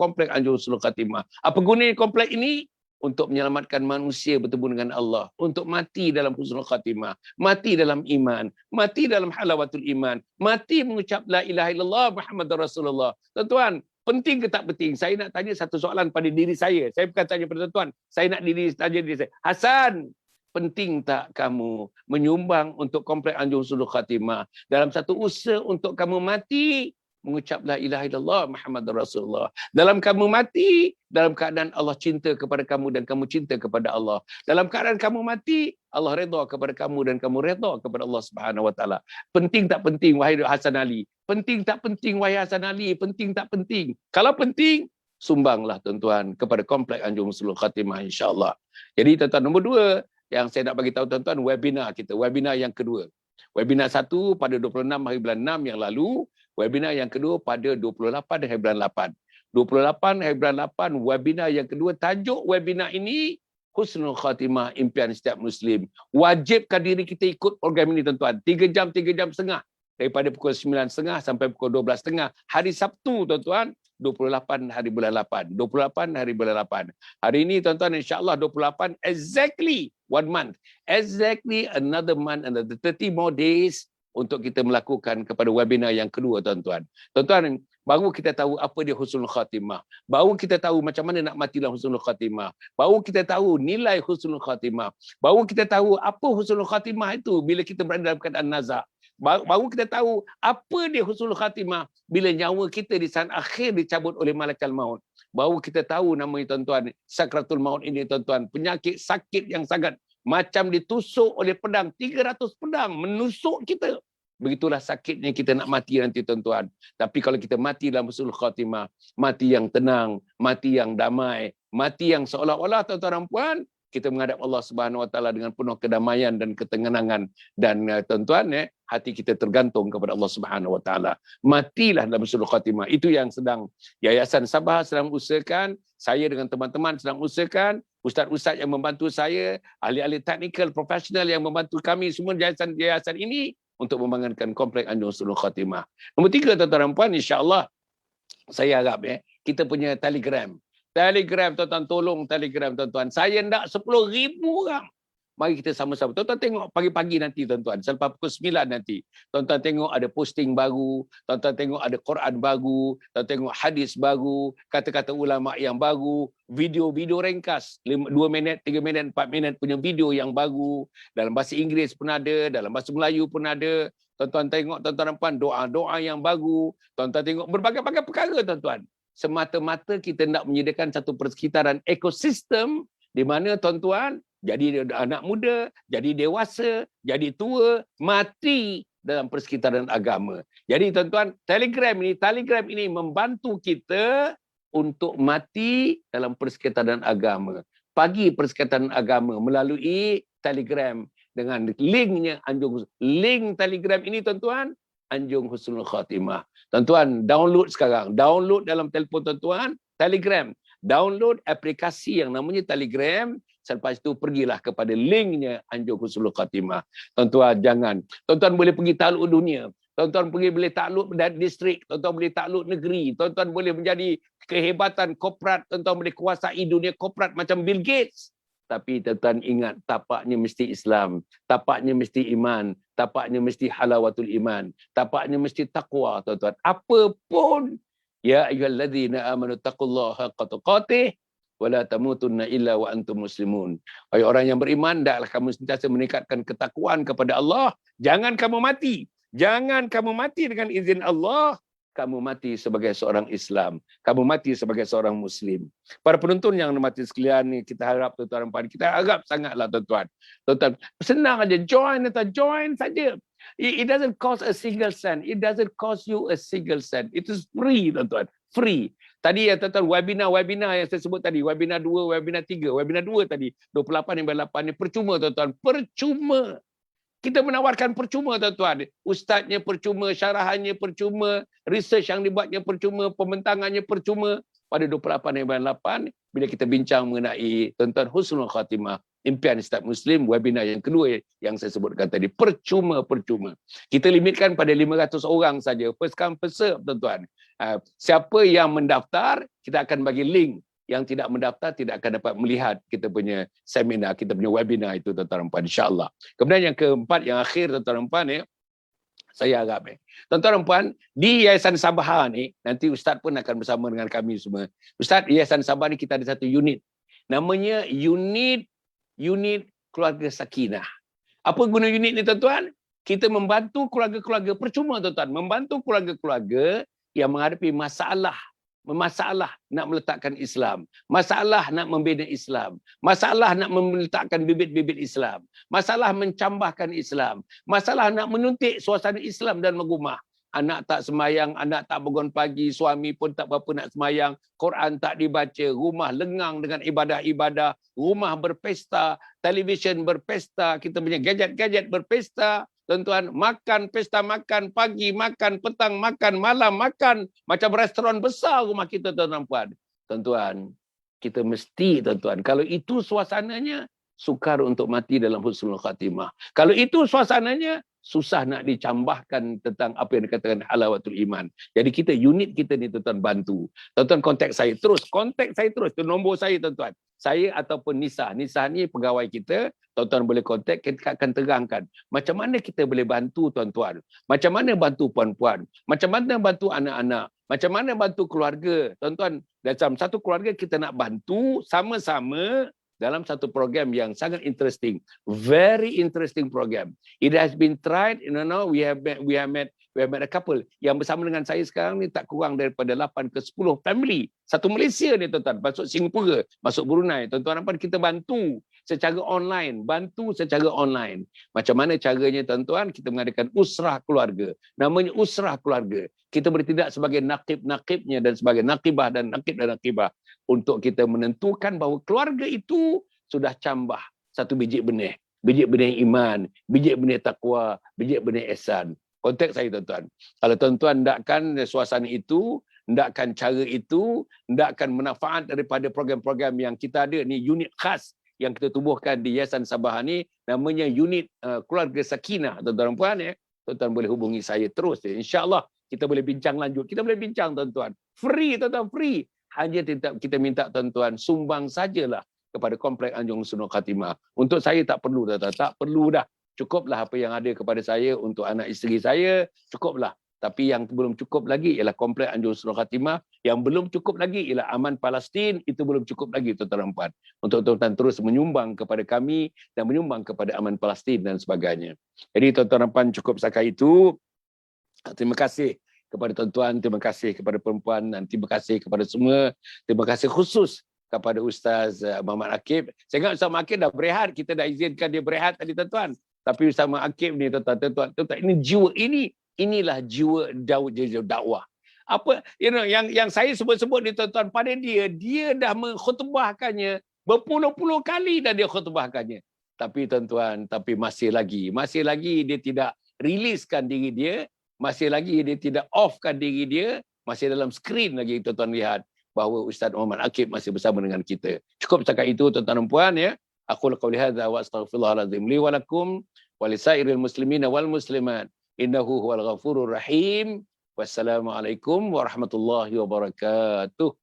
Speaker 2: Apa gunanya komplek ini? Untuk menyelamatkan manusia bertemu dengan Allah, untuk mati dalam husnul khatimah, mati dalam iman, mati dalam halawatul iman, mati mengucap la ilaha illallah Muhammadur Rasulullah. Tuan-tuan, penting ke tak penting? Saya nak tanya satu soalan pada diri saya. Saya bukan tanya pada tuan-tuan. Saya nak tanya diri saya. Hasan, penting tak kamu menyumbang untuk komplek Anjung Husnul Khatimah dalam satu usaha untuk kamu mati mengucap la ilaha illallah Muhammadur Rasulullah. Dalam kamu mati, dalam keadaan Allah cinta kepada kamu dan kamu cinta kepada Allah. Dalam keadaan kamu mati, Allah redha kepada kamu dan kamu redha kepada Allah Subhanahu Wa Taala. Penting tak penting, wahai Hasan Ali? Penting tak penting, wahai Hasan Ali? Penting tak penting? Kalau penting, sumbanglah, tuan-tuan, kepada komplek Anjung Husnul Khatimah, insya-Allah. Jadi, tuan-tuan, nombor 2 yang saya nak bagi tahu, tuan-tuan, webinar kita. Webinar yang kedua. Webinar 1 pada 26 hari bulan 6 yang lalu. Webinar yang kedua pada 28 hari bulan 8. 28 hari bulan 8, webinar yang kedua. Tajuk webinar ini, Husnul Khatimah, impian setiap Muslim. Wajibkan diri kita ikut program ini, tuan-tuan. 3 jam setengah. Daripada pukul 9.30 sampai pukul 12.30. Hari Sabtu, tuan-tuan, 28 hari bulan 8. 28 hari bulan 8. Hari ini, tuan-tuan, insya-Allah 28, exactly 1 month. Exactly another month, another 30 more days untuk kita melakukan kepada webinar yang kedua, tuan-tuan. Tuan-tuan, baru kita tahu apa dia Husnul Khatimah. Baru kita tahu macam mana nak mati dalam Husnul Khatimah. Baru kita tahu nilai Husnul Khatimah. Baru kita tahu apa Husnul Khatimah itu bila kita berada dalam keadaan nazak. Baru kita tahu apa dia Husnul Khatimah bila nyawa kita di saat akhir dicabut oleh malaikat maut. Baru kita tahu namanya, tuan-tuan, sakratul maut ini, tuan-tuan, penyakit sakit yang sangat macam ditusuk oleh pedang, 300 pedang menusuk kita. Begitulah sakitnya kita nak mati nanti tuan-tuan. Tapi kalau kita mati dalam husnul khatimah, mati yang tenang, mati yang damai, mati yang seolah-olah tuan-tuan dan puan, kita menghadap Allah Subhanahu Wa Taala dengan penuh kedamaian dan ketenangan, dan tuan-tuan hati kita tergantung kepada Allah Subhanahu Wa Taala. Matilah dalam husnul khatimah. Itu yang sedang Yayasan Sabah sedang usahakan, saya dengan teman-teman sedang usahakan, ustaz-ustaz yang membantu saya, ahli-ahli teknikal profesional yang membantu kami semua yayasan ini untuk membangunkan komplek Anjung Husnul Khatimah. Nombor 3 tuan-tuan dan puan, insya-Allah saya harap kita punya Telegram. Telegram, tuan-tuan, tolong Telegram, tuan-tuan. Saya nak 10,000 orang. Mari kita sama-sama. Tuan-tuan tengok pagi-pagi nanti, tuan-tuan. Selepas pukul 9 nanti. Tuan-tuan tengok ada posting baru. Tuan-tuan tengok ada Quran baru. Tuan-tuan tengok hadis baru. Kata-kata ulama yang baru. Video-video ringkas. 2 minit, 3 minit, 4 minit punya video yang baru. Dalam bahasa Inggeris pun ada. Dalam bahasa Melayu pun ada. Tuan-tuan tengok, tuan-tuan dan puan, doa-doa yang baru. Tuan-tuan tengok berbagai-bagai perkara, tuan-tuan. Semata-mata kita nak menyediakan satu persekitaran ekosistem di mana tuan-tuan jadi anak muda, jadi dewasa, jadi tua, mati dalam persekitaran agama. Jadi tuan-tuan, Telegram ini membantu kita untuk mati dalam persekitaran agama. Pagi persekitaran agama melalui Telegram dengan linknya Anjung. Link Telegram ini tuan-tuan, Anjung Husnul Khatimah. Tuan-tuan, download sekarang. Download dalam telefon tuan-tuan, Telegram. Download aplikasi yang namanya Telegram. Selepas itu pergilah kepada linknya Anjung Husnul Khatimah. Tuan-tuan, jangan. Tuan-tuan boleh pergi takluk dunia. Tuan-tuan boleh takluk distrik. Tuan-tuan boleh takluk negeri. Tuan-tuan boleh menjadi kehebatan korporat. Tuan-tuan boleh kuasai dunia korporat macam Bill Gates. Tapi tuan-tuan ingat, tapaknya mesti Islam, tapaknya mesti iman, tapaknya mesti halawatul iman, tapaknya mesti takwa, tuan-tuan. Apapun, ya ayyuhalladzina amanu taqullaha haqqa tuqatih wa la tamutunna illa wa antum muslimun. Wahai orang yang beriman, hendaklah kamu sentiasa meningkatkan ketakwaan kepada Allah. Jangan kamu mati. Jangan kamu mati dengan izin Allah. Kamu mati sebagai seorang Islam. Kamu mati sebagai seorang Muslim. Para penonton yang mati sekalian ni, kita harap tuan-tuan dan puan, kita harap sangatlah tuan-tuan. Tuan-tuan, senang aja, join saja. It doesn't cost a single cent. It doesn't cost you a single cent. It is free, tuan-tuan. Free. Tadi ya tuan-tuan, webinar yang saya sebut tadi, webinar 2, webinar 3, webinar 2 tadi, 28/8 ni percuma, tuan-tuan. Percuma. Kita menawarkan percuma, tuan-tuan. Ustaznya percuma, syarahannya percuma, research yang dibuatnya percuma, pembentangannya percuma. Pada 28/8, bila kita bincang mengenai tuan-tuan Husnul Khatimah, impian setiap Muslim, webinar yang kedua yang saya sebutkan tadi. Percuma. Kita limitkan pada 500 orang saja. First come, first serve, tuan-tuan. Siapa yang mendaftar, kita akan bagi link. Yang tidak mendaftar tidak akan dapat melihat kita punya seminar, kita punya webinar itu, tuan-tuan dan puan, insya-Allah. Kemudian yang keempat, yang akhir, tuan-tuan dan puan, saya harap tuan-tuan dan puan, di Yayasan Sabah ni, nanti Ustaz pun akan bersama dengan kami semua. Ustaz, Yayasan Sabah ni kita ada satu unit. Namanya unit Keluarga Sakinah. Apa guna unit ni, tuan-tuan? Kita membantu keluarga-keluarga percuma, tuan-tuan. Membantu keluarga-keluarga yang menghadapi masalah nak meletakkan Islam, masalah nak membina Islam, masalah nak meletakkan bibit-bibit Islam, masalah mencambahkan Islam, masalah nak menuntik suasana Islam dan menggumah. Anak tak semayang, anak tak bangun pagi, suami pun tak berapa nak semayang, Quran tak dibaca, rumah lengang dengan ibadah-ibadah, rumah berpesta, televisyen berpesta, kita punya gadget-gadget berpesta. Tuan-tuan, makan, pesta makan, pagi makan, petang makan, malam makan. Macam restoran besar rumah kita, tuan-tuan puan. Tuan-tuan, kita mesti, tuan-tuan, kalau itu suasananya, sukar untuk mati dalam husnul khatimah. Kalau itu suasananya, susah nak dicambahkan tentang apa yang dikatakan halawatul iman. Jadi kita, unit kita ni, tuan-tuan, bantu. Tuan-tuan kontak saya terus. Itu nombor saya, tuan-tuan. Saya ataupun Nisa. Nisa ni pegawai kita. Tuan-tuan boleh kontak, kita akan terangkan macam mana kita boleh bantu, tuan-tuan. Macam mana bantu puan-puan. Macam mana bantu anak-anak. Macam mana bantu keluarga. Tuan-tuan, dalam satu keluarga kita nak bantu sama-sama dalam satu program yang sangat interesting. Very interesting program. It has been tried, we have met a couple yang bersama dengan saya sekarang ni tak kurang daripada 8 ke 10 family. Satu Malaysia ni, tuan-tuan. Masuk Singapura, masuk Brunei. Tuan-tuan, kita bantu. secara online, bantu secara online. Macam mana caranya tuan-tuan? Kita mengadakan usrah keluarga. Namanya usrah keluarga. Kita bertindak sebagai nakib-nakibnya dan sebagai nakibah dan nakib dan nakibah untuk kita menentukan bahawa keluarga itu sudah cambah satu biji benih. Biji benih iman, biji benih takwa, biji benih ihsan. Konteks saya tuan-tuan. Kalau tuan-tuan hendakkan suasana itu, hendakkan cara itu, hendakkan manfaat daripada program-program yang kita ada ni, unit khas yang kita tubuhkan di Yayasan Sabah ni, namanya unit keluarga sakinah tuan-tuan dan puan ya. Tuan-tuan boleh hubungi saya terus ya. InsyaAllah kita boleh bincang lanjut. Kita boleh bincang tuan-tuan. Free tuan-tuan, free. Hanya kita minta tuan-tuan sumbang sajalah kepada Komplek Anjung Husnul Khatimah. Untuk saya tak perlu tuan-tuan, tak perlu dah. Cukuplah apa yang ada kepada saya untuk anak isteri saya, cukuplah. Tapi yang belum cukup lagi ialah Komplek Anjung Husnul Khatimah. Yang belum cukup lagi ialah Aman Palestin. Itu belum cukup lagi tuan-tuan dan puan. Untuk tuan-tuan terus menyumbang kepada kami dan menyumbang kepada Aman Palestin dan sebagainya. Jadi tuan-tuan dan puan, cukup setakat itu. Terima kasih kepada tuan-tuan, terima kasih kepada perempuan dan terima kasih kepada semua. Terima kasih khusus kepada Ustaz Muhammad Akib. Saya ingat Ustaz Muhammad Akib dah berehat, kita dah izinkan dia berehat tadi tuan-tuan. Tapi Ustaz Muhammad Akib ni tuan-tuan, ini jiwa inilah jiwa dakwah. Apa yang saya sebut-sebut ni tuan-tuan, pada dia dah mengkhutbahkannya berpuluh-puluh kali dah dia khutbahkannya. Tapi tuan-tuan, masih lagi dia tidak riliskan diri dia, masih lagi dia tidak offkan diri dia, masih dalam skrin lagi tuan-tuan lihat bahawa Ustaz Muhammad Akib masih bersama dengan kita. Cukup setakat itu tuan-tuan dan puan ya. Aqulu qawli hadza wa astaghfirullahalazim li wa lakum wa lisairil muslimina wal muslimat innahu huwal ghafurur rahim. Wassalamualaikum warahmatullahi wabarakatuh.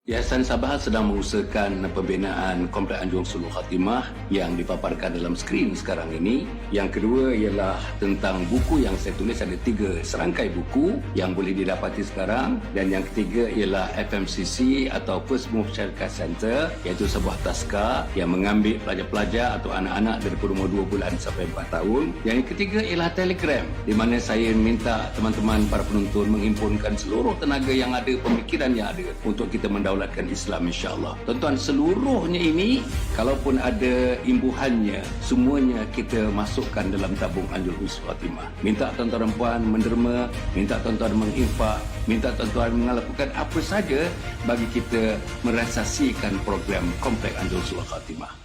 Speaker 2: Yayasan Sabah sedang mengusahakan pembinaan Komplek Anjung Husnul Khatimah yang dipaparkan dalam skrin sekarang ini. Yang kedua ialah tentang buku yang saya tulis, ada 3 serangkai buku yang boleh didapati sekarang. Dan yang ketiga ialah FMCC atau First Move Syarikat Center, iaitu sebuah taska yang mengambil pelajar-pelajar atau anak-anak daripada umur 2 bulan sampai 4 tahun. Yang ketiga ialah Telegram, di mana saya minta teman-teman para penonton menghimpunkan seluruh tenaga yang ada, pemikiran yang ada untuk kita mendaulatkan Islam insya-Allah. Tuan-tuan, seluruhnya ini kalaupun ada imbuhannya, semuanya kita masukkan dalam tabung Anjung Husnul Khatimah. Minta tuan-tuan dan puan menderma, minta tuan-tuan menginfak, minta tuan-tuan melakukan apa saja bagi kita merealisasikan program Komplek Anjung Husnul Khatimah.